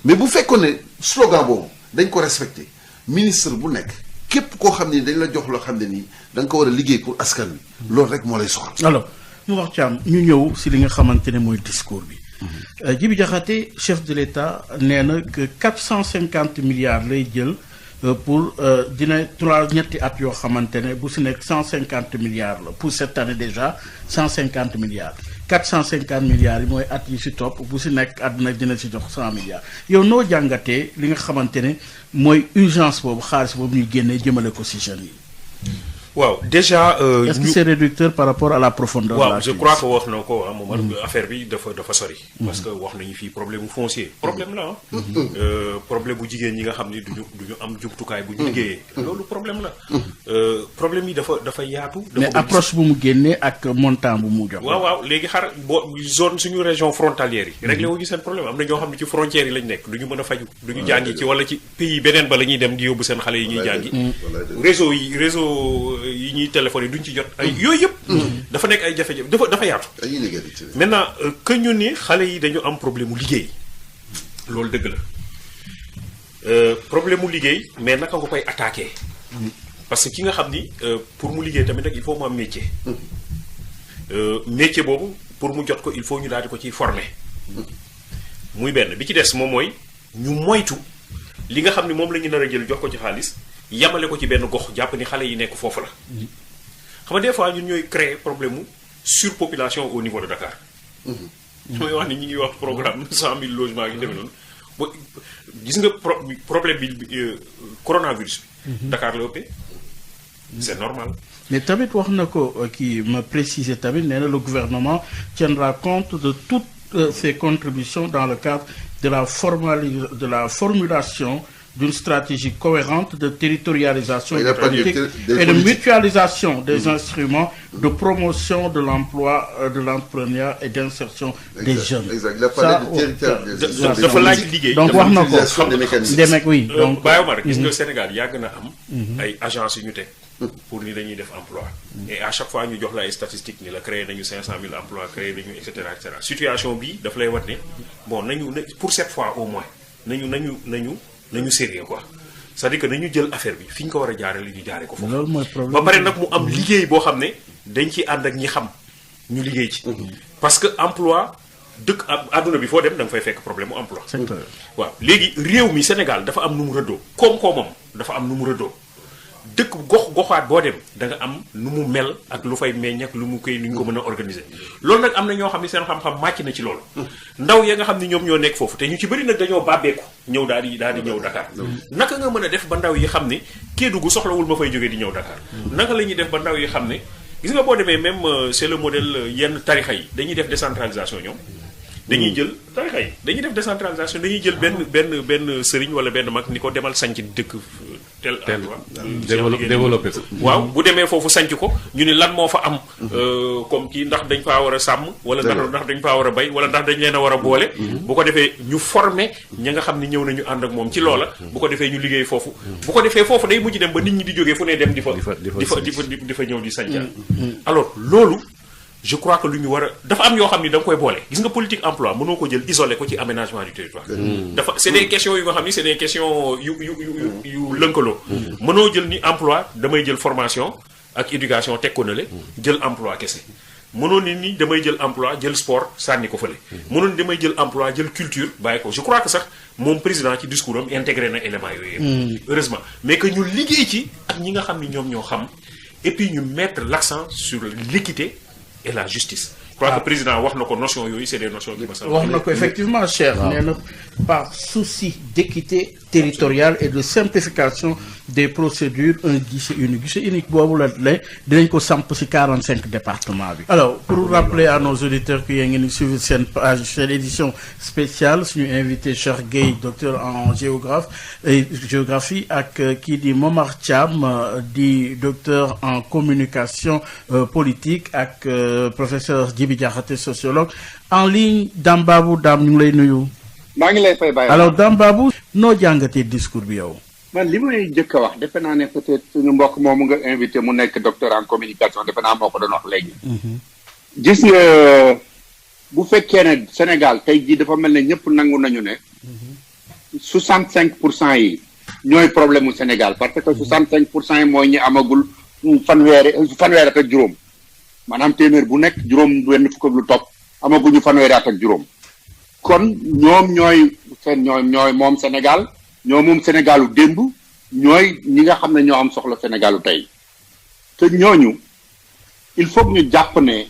mais bu fekkoon ne slogan boobu. dañ ko respecté ministre bu nekk képp koo xam ne dañ la jox loo xam ne nii da nga ko war a liggéey pour askan wi loolu rek moo lay soxal. alors mu wax ci am ñu ñëw si li nga xamante ne mooy discours bi. Djibi Diakhaté chef de l'État nee na que 450 milliards lay jël pour dina ñetti at yoo xamante ne bu si nekk 150 milliards la pour cette année déjà 150 milliards. 450 milliards yi mooy at yi si topp bu si nekk àdduna dina si jox 100 milliards yow noo jàngatee li nga xamante ne mooy urgence boobu xaalis boobu ñuy génnee jëmale ko si jeunes yi. waaw déjà. est-ce que c'est réducteur par rapport à la profondeur. waaw je crois que wax na ko moom affaire bi dafa sori. parce que wax nañu fii problème mu foncier. problème la problème bu jigéen ñi nga xam ni duñu am jumtukaay bu ñu liggéeyee. loolu problème la. problème yi dafa yaatu. mais approche bu mu génnee ak montant bu mu jox. waaw léegi zone suñu région frontalière yi. réglé wu ñu seen problème am na ñoo xam ne ci frontières yi lañ nekk du ñu mën a faju du ñu jàngi ci wala ci pays beneen ba la ñuy dem di yóbbu seen xale yi ñuy jàngi. réseau yi ñuy téléphoné duñ ci jot ay yooyu yëpp dafa nekk ay jafe-jafe dafa yaatu maintenant que ñu ni xale yi dañu am problème mu liggéey loolu dëgg la problème mu liggéey mais naka nga koy attaqué parce que ki nga xam ni pour mu liggéey tamit nag il faut mu am métier métier boobu pour mu jot ko il faut ñu daal di ko ciy former muy benn bi ci des moom mooy ñu moytu li nga xam ni moom la ñu nar a jël jox ko ci xaalis yamale ko ci benn gox jàpp ni xale yi nekk foofu la xam nga des fois ñun ñooy créer problème mu surpopulation au niveau de Dakar. mooy wax ni ñu ngi wax programme 100 000 logements yi demee noonu ba gis nga problème bi coronavirus bi. Dakar la ëppee. c'est normal. mais tamit wax na ko kii ma préciser tamit nee na le gouvernement tiendra compte de toutes ces contributions dans le cadre de la formulation d'une stratégie cohérente de territorialisation des politiques et de mutualisation des instruments de promotion de l'emploi, de l'entrepreneuriat et d'insertion des jeunes. Exact. Il a parlé de territorialisation. dafa laaj liggéey. donc wax na ko des mécanismes. des mecs oui donc. Baye Omar gis nga Sénégal yàgg na am. ay agences yu ñu teg. pour ni dañuy def emploi. et à chaque fois ñu jox la ay statistiques ni la créé nañu 500 000 emplois créé nañu et cetera et cetera situation bi daf lay wat ne bon pour cette fois au moins nañu sérieux quoi c'est-à-dire que nañu jël affaire bi fi ñu ko war a jaarale ñu jaaree ko foofu. loolu mooy problème ba pare nag mu am liggéey boo xam ne dañ ci ànd ak ñi xam ñu liggéey ci. parce que emploi dëkk àdduna bi foo dem da nga fay fekk problème mu emploi. waaw léegi réew mi Sénégal dafa am nu mu rëddoo koom-koomam dafa am nu mu rëddoo dëkk goxaat boo dem da nga am nu mu mel ak lu fay meññ ak lu mu koy nu ñu ko mën a organiser. loolu nag am na ñoo xam ne seen xam-xam màcc na ci loolu. ndaw ya nga xam ne ñoom ñoo nekk foofu te ñu ci bëri nag dañoo bàbbeeku ñëw daal di ñëw Dakar. naka nga mën a def ba ndaw yi xam ne Kédougou soxlawul ma fay jógee di ñëw Dakar. naka la ñuy def ba ndaw yi xam ne gis nga boo demee même c'est le modèle yenn tarixa yi dañuy def décentralisation ñoom dañuy jël tarixa yi dañuy def décentralisation dañuy jël benn sëriñ wala benn mag ni ko demal sanc dëkk tel développé ko. waaw bu demee foofu sanc ko ñu ni lan moo fa am comme kii ndax dañ faa war a sàmm wala ndax dañ faa war a bay wala ndax dañ leen a war a boole bu ko defee ñu former ña nga xam ni ñëw nañu ànd ak moom ci loola bu ko defee ñu liggéey foofu bu ko defee foofu day mujj dem ba nit ñi di jógee fu ne dem di fa ñëw di sanc alors loolu je crois que lu ñu war a dafa am yoo xam ni da nga koy boole gis nga politique emploi mënoo ko jël isolé ko ci aménagement du territoire dafa c'est des questions yu nga xam ni c'est des questions yu lënkaloo mënoo jël ni emploi damay jël formation ak éducation teg ko na le jël emploi kese mënoon ni damay jël emploi jël sport sànni ko fële mënoon damay jël emploi jël culture bàyyi ko je crois que sax moom président ci discours am intégré na éléments yooyu yëpp heureusement mais que ñu liggéey ci ak ñi nga xam ni ñoom ñoo xam et puis ñu mettre l'accent sur l'équité et la justice. Je crois que le président wax na ko notion yooyu c'est des notions qui me semblent. wax na ko effectivement cher nee na par souci d'équité territoriale et de simplification des procédures un guichet unique boobu la dinañ ko samp ci 45 départements bi. alors pour rappeler à nos auditeurs que yéen ngi ni suivre seen page seen édition spéciale suñu invité Cheikh Gueye docteur en géographie ak kii di Momar Thiam di docteur en communication politique ak professeur Djibi Diakhaté sociologue en ligne Dame Babou Dame ñu ngi lay nuyu. maa ngi lay fay bàyyi. alors Dame Babou noo jàngatee discours bi yow. man li may jëkk a wax defe naa ne peut-être suñu mbokk moomu nga invité mu nekk docteur en communication defe naa moo ko doon wax léegi. gis nga bu fekkee ne Sénégal tey jii dafa mel ne ñëpp nangu nañu ne. 65% yi ñooy problème mu Sénégal parce que 65% yi mooy ñi amagul fanweeri at ak juróom maanaam téeméer bu nekk juróom benn fukk ak lu topp amaguñu fanweeri at ak juróom. kon ñoom ñooy moom Sénégal ñoo moom Sénégalu démb ñooy ñi nga xam ne ñoo am soxla Sénégalu tey te ñooñu il faut que ñu jàpp ne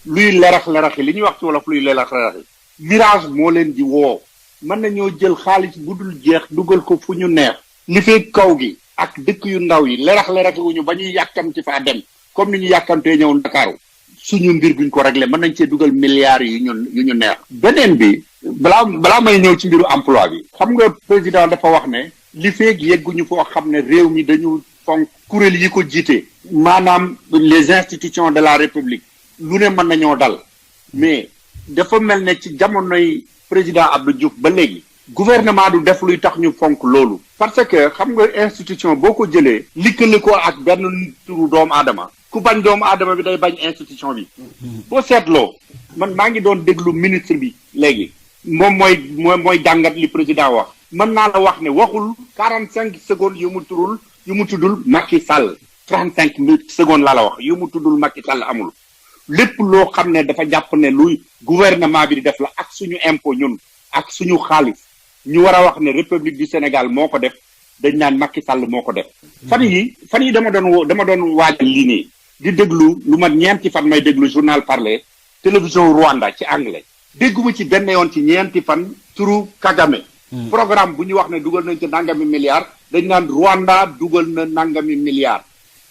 luy lerax-leraxi li ñuy wax ci wolof luy lerax-leraxi virage moo leen di woo mën nañoo jël xaalis bu dul jeex dugal ko fu ñu neex li fee kaw gi ak dëkk yu ndaw yi lerax-leraxi wuñu ba ñuy yàkkamti faa dem comme ni ñu yàkkamtee ñëw Ndakaaru suñu mbir buñ ko réglé mën nañ cee dugal milliards yu ñu neex. beneen bi balaa may ñëw ci mbiru emploi bi. xam nga président dafa wax ne. li feeg yegguñu foo xam ne réew mi dañu fonk kuréel yi ko jiite. maanaam les institutions de la république. lu ne mën nañoo dal. mais dafa mel ne ci jamonoy président Abdou Diouf ba léegi. gouvernement du def luy tax ñu fonk loolu. parce que xam nga institution boo ko jëlee. likkale ko ak benn turu doomu aadama. ku bañ doomu aadama bi day bañ institution bi. boo seetloo man maa ngi doon déglu ministre bi léegi. moom mooy jàngat li président wax. mën naa la wax ne waxul 45 secondes yu mu tuddul Macky Sall. 35 secondes laa la wax yu mu tuddul Macky Sall amul. lépp loo xam ne dafa jàpp ne luy gouvernement bi di def la ak suñu impôt ñun ak suñu xaalis ñu war a wax ne République du Sénégal moo ko def dañ naan Macky Sall moo ko def. fan yi dama doon waajal lii nii. di déglu lu mat ñeenti fan may déglu journal parler télévision Rwanda ci anglais dégguma ci benn yoon ci ñeenti fan turu Kagame. programme bu ñu wax ne dugal nañ ci nangami milliards dañ naan Rwanda dugal na nangami milliards.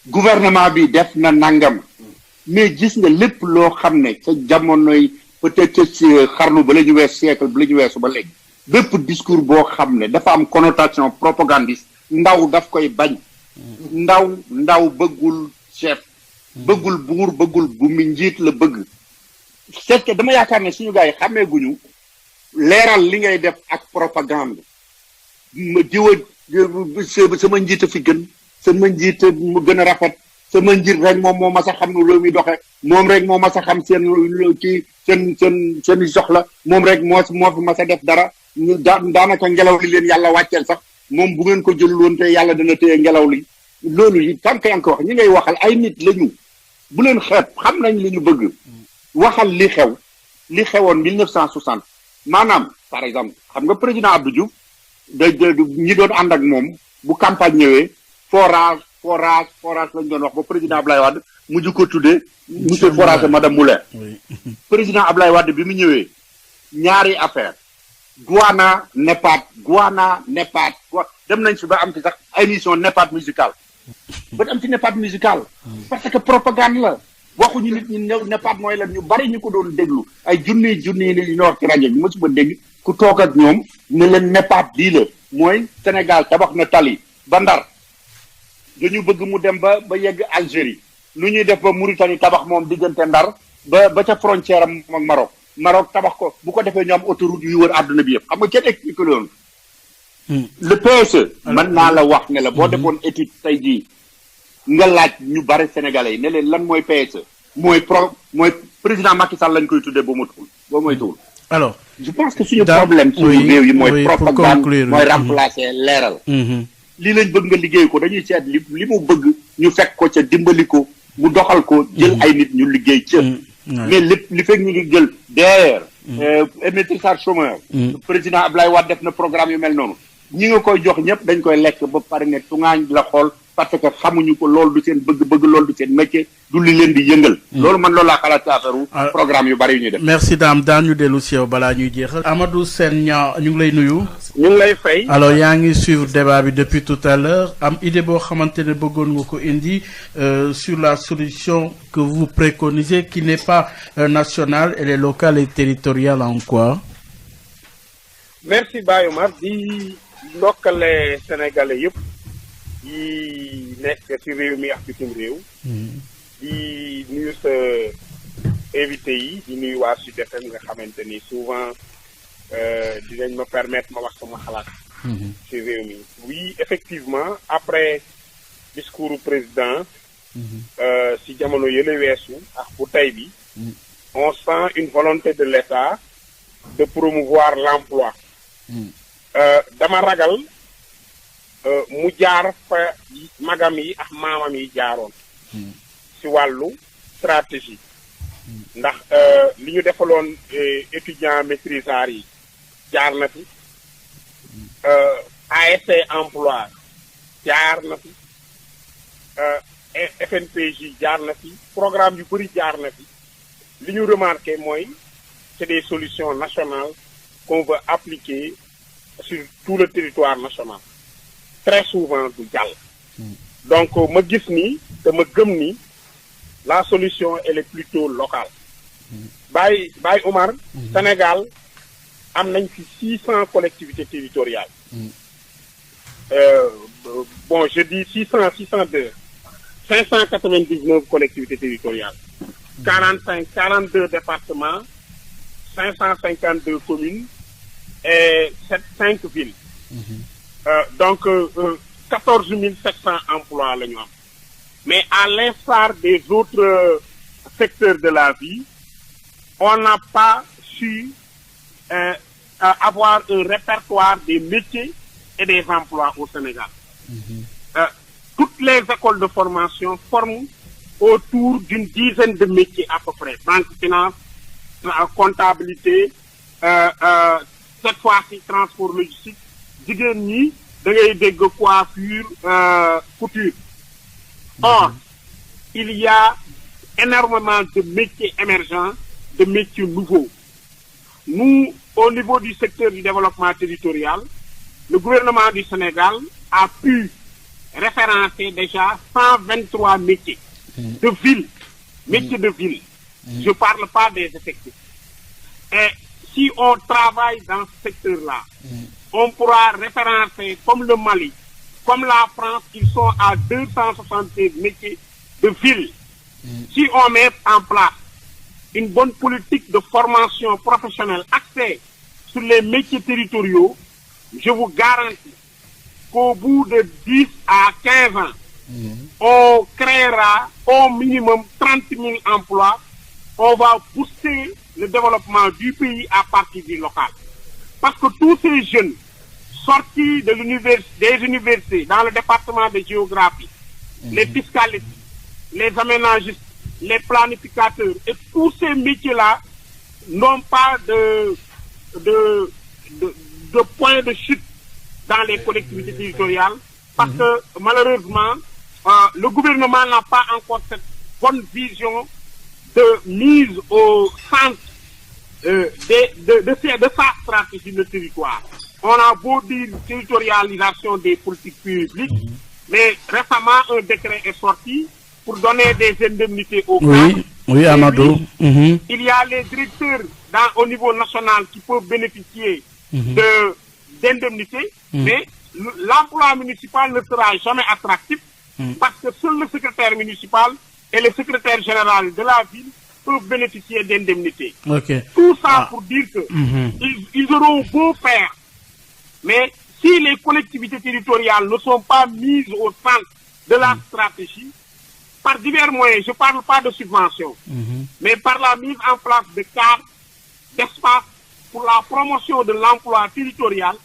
gouvernement bi def na nangam. mais gis nga lépp loo xam ne ca jamonoy peut-être ci xarnu ba la ñu wees siècle ba la ñu weesu ba léegi. bépp discours boo xam ne dafa am connotation propagandiste ndaw daf koy bañ. ndaw bëggul chef. bëggul buur bëggul bu mi njiit la bëgg. c'est que dama yaakaar ne suñu gars yi xàmmeeguñu leeral li ngay def ak propagande ma sama njiit a fi gën sama njiit mu gën a rafet sama njiit rek moom moo mas a xam nu réew mi doxe moom rek moo mas a xam seen soxla moom rek moo fi mas a def dara daanaka ngelaw li leen yàlla wàcceel sax moom bu ngeen ko jël woon te yàlla dana téye ngelaw li loolu yi tant que yaa ngi ko wax ñi ngay waxal ay nit lañu bu leen xeeb xam nañ li ñu bëgg waxal li xewoon 1960 maanaam par exemple xam nga président Abdou Diouf ñi doon ànd ak moom bu campagne ñëwee forage lañ doon wax ba président Ablaye Wade mujj ko tuddee monsieur forage madame Moulin président Ablaye Wade bi mu ñëwee ñaari affaire Guana Nepad dem nañ fi ba am ci sax émission Nepad musicale ba am ci Nepad musicale parce que propagande la waxuñu nit ñi NEPAD mooy lan ñu bari ñu ko doon déglu ay junniy ni ñor ci rajo bi mosuma dégg ku toog ak ñoom ne leen NEPAD lii la mooy Sénégal tabax na tali ba Ndar dañu bëgg mu dem ba yegg Algérie lu ñuy def ba Mauritanie tabax moom diggante Ndar ba ca frontière am ak Maroc tabax ko bu ko defee ñu am autoroute yu wër àdduna bi yëpp xam nga kenn expliqué loolu. le PSE. mën naa la wax ne la boo defoon étude tey jii nga laaj ñu bari sénégalais yi ne leen lan mooy PSE mooy président Macky Sall lañ koy tuddee ba mu tuul boo mooy tuul. alors je pense que suñu problème suñu réew yi mooy propagande mooy remplacer leeral. lii lañ bëgg nga liggéey ko dañuy seet li mu bëgg ñu fekk ko ca dimbali ko mu doxal ko jël ay nit ñu liggéey ca. mais li fekk ñu ngi jël DER. maîtrise chômeur. président Abdoulaye Wade def na programme yu mel noonu. ñi nga koy jox ñëpp dañ koy lekk ba pare ne tungaañ la xool parce que xamuñu ko loolu du seen bëgg-bëgg loolu du seen métier du li leen di yëngal. loolu man loolu laa xalaat ci affaire programme yu bari yu ñuy def. merci Dame daan ñu dellu si yow balaa ñuy jeexal. Amadou Sène Niang ñu ngi lay nuyu. ñu ngi lay fay. alors yaa ngi suivre débat bi depuis tout à l'heure am idée boo xamante ne bëggoon nga ko indi sur la solution que vous préconisez qui n'est pas nationale elle est locale et territoriale en quoi. merci Baye Omar di ndokkale sénégalais yëpp yi nekk ci réew mi ak bitim réew. di nuyu sa invité yi di nuyu waa Sud FM nga xamante ni souvent dinañ ma permettre ma wax sama xalaat. ci réew mi oui effectivement après discours président. ci jamono yële weesu ak bu tey bi. on sent une volonté de l'État de promouvoir l'emploi. dama ragal mu jaar fa magam yi ak maamam yi jaaroon ci wàllu stratégie ndax li ñu defaloon étudiant maîtrisards yi jaar na fi ASC emploi jaar na fi FNPJ jaar na fi programme yu bëri jaar na fi li ñu remarqué mooy c'est des solutions nationales qu'on veut appliquer sur tout le territoire national très souvent du jàll. donc ma gis ni te ma gëm ni la solution elle est plutôt locale. Baye Omar. Sénégal am nañ fi 600 collectivités territoriales. bon je dis 602 599 collectivités territoriales. 42 départements 552 communes et 5 villes. Donc 14 700 emplois la ñu am. Mais à l'instar des autres secteurs de la vie, on n'a pas su avoir un répertoire des métiers et des emplois au Sénégal. Toutes les écoles de formation forment autour d'une dizaine de métiers à peu près. Banque, finance, comptabilité, cette fois-ci transport logistique, jigéen ñi da ngay dégg coiffure, couture. Or, il y a énormément de métiers émergents, de métiers nouveaux. Nous, au niveau du secteur du développement territorial, le gouvernement du Sénégal a pu référencer déjà 123 métiers de ville, métiers de ville. Je ne parle pas des effectifs. Et si on travaille dans ce secteur-là, on pourra référencer comme le Mali, comme la France, ils sont à 276 métiers de ville. Si on met en place une bonne politique de formation professionnelle axée sur les métiers territoriaux, je vous garantis qu'au bout de 10 à 15 ans, on créera au minimum 30 000 emplois. On va pousser le développement du pays à partir du local. Parce que tous ces jeunes sortis de des universités dans le département de géographie, les fiscalistes, les aménagistes, les planificateurs, et tous ces métiers-là n'ont pas de point de chute dans les collectivités territoriales, parce que malheureusement, le gouvernement n'a pas encore cette bonne vision de mise au centre de sa stratégie de territoire. On a beau dire territorialisation des politiques publiques, mais récemment un décret est sorti pour donner des indemnités aux cadres. Oui, Amadou. Il y a les directeurs au niveau national qui peuvent bénéficier d'indemnités, mais l'emploi municipal ne sera jamais attractif parce que seul le secrétaire municipal et le secrétaire général de la ville peuvent bénéficier d'indemnités. Tout ça pour dire que ils auront beau faire, mais si les collectivités territoriales ne sont pas mises au centre de la stratégie, par divers moyens, je ne parle pas de subventions, mais par la mise en place de cadres, d'espace pour la promotion de l'emploi territorial,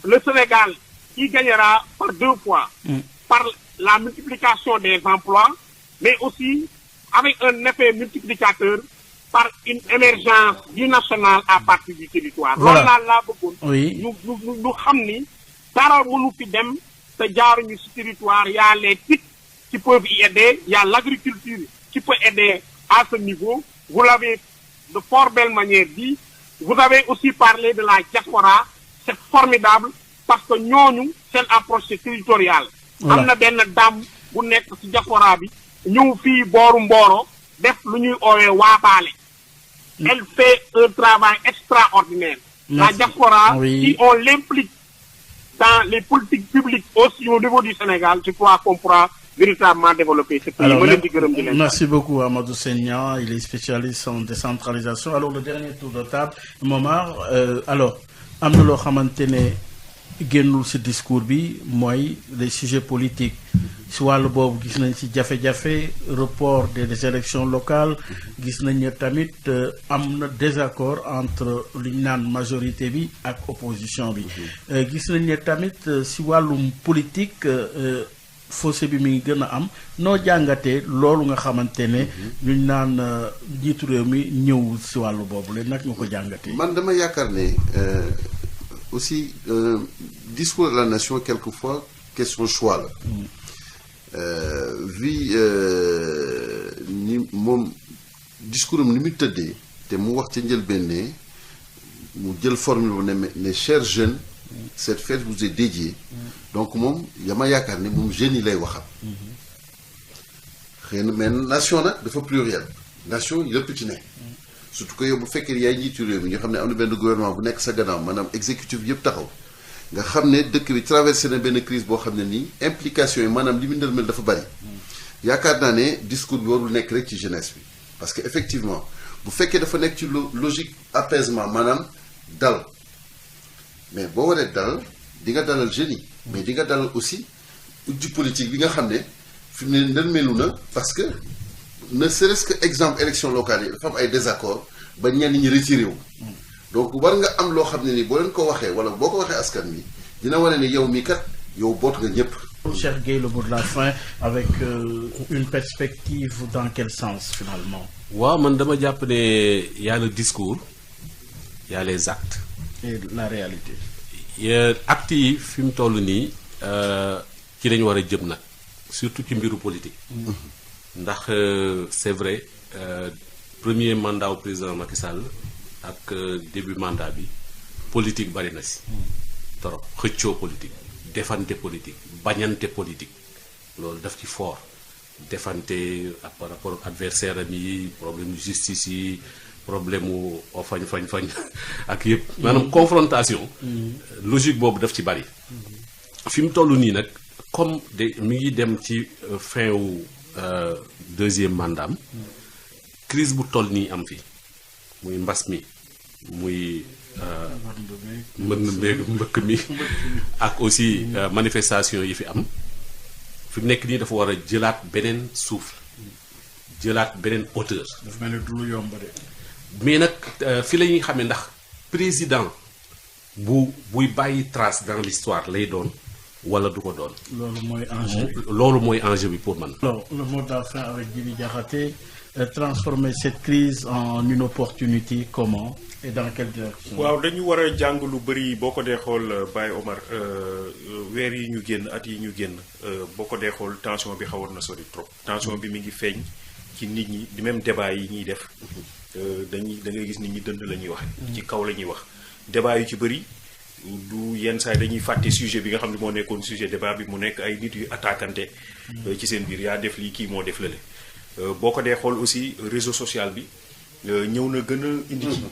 le Sénégal y gagnera par 2 fois, par la multiplication des emplois, mais aussi avec un effet multiplicateur par une émergence binationale à partir du territoire. Voilà. Nous savons dara mënu fi dem te jaaruñu ci territoire, il y a les TIC qui peuvent y aider, il y a l'agriculture qui peut aider à ce niveau. Vous l'avez de fort belle manière dit. Vous avez aussi parlé de la diaspora. C'est formidable parce que ñooñu seen approche territoriale. Am na benn dame bu nekk ci diaspora bi ñëw fii booru Mboro def lu ñuy oowee waabaale. Elle fait un travail extraordinaire. La diaspora, si on l'implique dans les politiques publiques aussi au niveau du Sénégal, je crois qu'on pourra véritablement développer ce pays. Alors, merci beaucoup Amadou Seignan, il est spécialiste en décentralisation. Alors le dernier tour de table, Momar, alors am na loo xamante ne génnul ci discours bi mooy les sujets politiques ci wàllu boobu gis nañ ci jafe-jafe report des élections locales, gis nañ ne tamit am na désaccord entre li ñu naan majorité bi ak opposition bi, gis nañ ne tamit ci wàllum politique fossé bi mi ngi gën a am. noo jàngatee loolu nga xamante ne ñu naan njiitu réew mi ñëw ci wàllu boobu la nag nga ko jàngatee. Man dama yaakaar ne aussi discours de la nation quelquefois question choix la. Vi ni moom discours am ni mu tëddee te mu wax ca njëlbéen ne mu jël formule bu ne chers jeunes, cette fête vous est dédiée. Donc moom yama yaakaar ne moom jeunes yi lay waxal. xëy na mais nation nag dafa pluriel, nation yëpp ci ne. surtout que yow bu fekkee yaay njiitu réew mi ñu xam ne am na benn gouvernement bu nekk sa gannaaw maanaam exécutif yëpp taxaw nga xam ne dëkk bi traversé na benn crise boo xam ne nii implication yi maanaam li mu ndërmel dafa bari. yaakaar naa ne discours bi warul nekk rek ci jeunesse bi parce que effectivement bu fekkee dafa nekk ci logique apaisement maanaam dal mais boo waree dal di nga dalal jeunes yi mais di nga dalal aussi ujju politique bi nga xam ne fi mu ne ndërmelu na parce que ne serait-ce que exemple élection locale yi dafa am ay désaccord ba ñenn ñi retiré wu. donc war nga am loo xam ne ni boo leen ko waxee wala boo ko waxee askan wi dina wane ne yow mii kat yow boot nga ñëpp. Cheikh Gueye, le mot de la fin avec une perspective dans quel sens finalement? waaw man dama jàpp ne y a le discours, y a les actes. Et la réalité. actes yi fi mu toll nii ci lañu war a jëm nag surtout ci mbiru politique. ndax c'est vrai premier mandat au président Macky Sall ak début mandat bi politique bari na si trop xëccoo politique defante politique bañante politique loolu daf ci fort defante par rapport ak adversaire am yi problème justice yi problème mu fañ ak yëpp maanaam confrontation logique boobu daf ci bari fi mu toll nii nag comme de mi ngi dem ci fin wu deuxième mandat am crise bu toll nii am fi muy mbas mi muy mbëkk mi ak aussi manifestation yi fi am fi mu nekk nii dafa war a jëlaat beneen souffle jëlaat beneen hauteur. dafa mel ni du lu yomb de. mais nag fi la ñuy xamee ndax président buy bàyyi trace dans l'histoire lay doon wala du ko doon. loolu mooy enjeu bi. loolu mooy enjeu bi pour man. alors le mot de la fin avec Djibi Diakhaté, transformer cette crise en une opportunité comment et dans quelle direction? waaw dañu war a jàng lu bëri boo ko dee xool Baye Omar weer yi ñu génn at yi ñu génn boo ko dee xool tension bi xawoon na sori trop. tension bi mi ngi feeñ ci nit ñi di même débat yi ñuy def da ngay gis nit ñi dënd la ñuy wax. ci kaw la ñuy wax débat yu ci bëri du yenn saa yi dañuy fàtte sujet bi nga xam ne moo nekkoon sujet débat bi mu nekk ay nit yu attaquante ci seen biir yaa def lii kii moo def lële boo ko dee xool aussi réseau social bi ñëw na gën a indi ci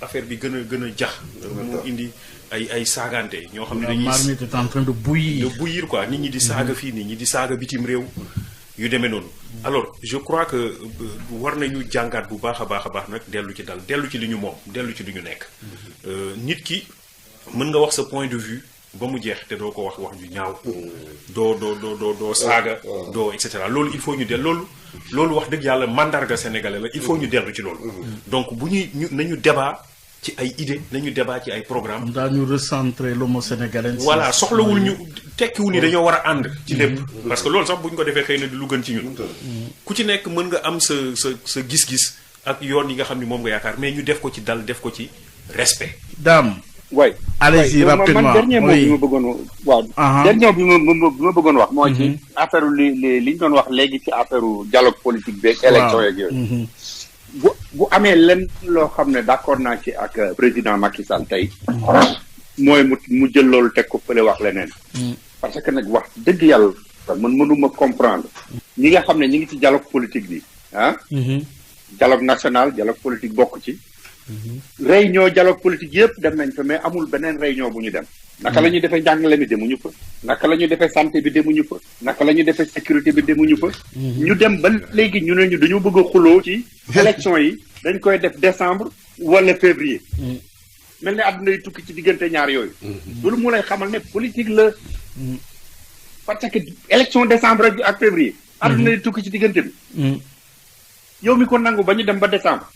affaire bi gën a jax mu indi ay saagante ñoo xam ne dañuy marmite est en train de bouillir quoi nit ñi di saaga fii nit ñi di saaga bitim réew yu demee noonu alors je crois que war nañu jàngaat bu baax a baax nag dellu ci dal dellu ci li ñu moom dellu ci li ñu nekk nit ki mën nga wax sa point de vue ba mu jeex te doo ko wax ju ñaaw doo saaga doo et cetera loolu il faut ñu loolu wax dëgg yàlla mandarga sénégalais la il faut ñu dellu ci loolu donc bu nañu débat ci ay idée nañu débat ci ay programme daañu recentrer l'homo sénégalais voilà soxlawul ñu tekkiwul ni dañoo war a ànd ci lépp parce que loolu sax bu ñu ko defee xëy na di lu gën ci ñun ku ci nekk mën nga am sa gis-gis ak yoon yi nga xam ni moom nga yaakaar mais ñu def ko ci dal def ko ci respect Dame way allez-y rapidement man dernier mot bi ma bëggoon waaw dernier bi ma bëggoon wax moo ci affaire li ñu doon wax léegi ci affaire dialogue politique beeg élection yeeg yooyu bu amee lenn loo xam ne d'accord naa ci ak président Macky Sall tey mooy mu jël loolu teg ko fële wax leneen parce que nag wax dëgg yàlla man mënuma comprendre ñi nga xam ne ñi ngi ci dialogue politique bi dialogue national dialogue politique bokk ci réunion dialogue politique yëpp dem nañ fa mais amul beneen réunion bu ñu dem naka la ñuy defee njàngale mi demuñu fa naka la ñuy defee santé bi demuñu fa naka la ñuy defee sécurité bi demuñu fa ñu dem ba léegi ñu ne ñu dañoo bëgg a xuloo ci élection yi dañ koy def décembre wala février mel ne àdduna yi tukki ci diggante ñaar yooyu loolu mu lay xamal ne politique la parce que élection décembre ak février àdduna yi tukki ci diggante bi yow mi ko nangu ba ñu dem ba décembre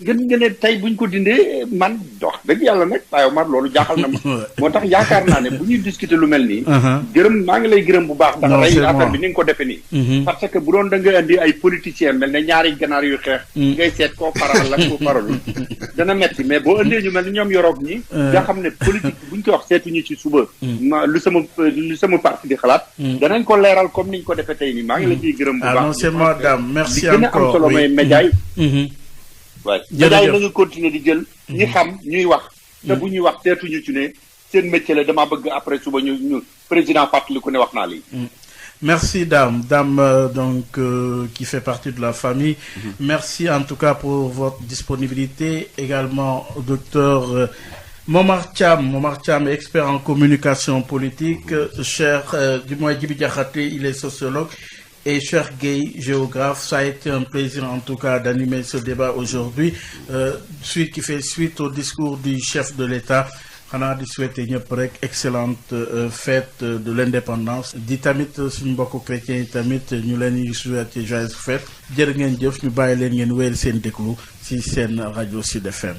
ngeen ne tey buñ ko dindee man dox dëgg yàlla nag waaye Omar loolu jaaxal na ma moo tax yaakaar naa ne bu ñuy discuter lu mel nii maa ngi lay gërëm bu baax ndax rey affaire bi ni nga ko defee nii parce que bu doon da nga indi ay politiciens mel ne ñaari ganaar yu xeex ngay seet koo faral la koo faralul dana metti mais boo indee ñu mel ni ñoom yoroog ñi nga xam ne politique buñ ko wax seetuñu ci suba lu sama parti di xalaat danañ ko leeral comme niñ ko defee tey nii maa ngi la ciy gërëm bu baax non c'est madame merci encore li gën a am solo mooy média yi waaye média yi nañu continuer di jël ñi xam ñuy wax te bu ñuy wax seetuñu ci ne seen métier la dama bëgg après suba ñu président fàttaliku ne wax naa lii merci Dame donc qui fait partie de la famille merci en tout cas pour votre disponibilité également docteur Momar Thiam expert en communication politique cher du moins Djibi Diakhaté il est sociologue et Cheikh Gueye, géographe. Ça a été un plaisir en tout cas d'animer ce débat aujourd'hui, qui fait suite au discours du chef de l'État. xanaa di souhaiter ñëpp rek excellente fête de l'indépendance di tamit suñu mbokku chrétiens yi tamit ñu leen di souhaiter joyeuse fête jërë ngeen jëf ñu bàyyi leen ngeen wéyal seen déglu ci seen rajo Sud FM.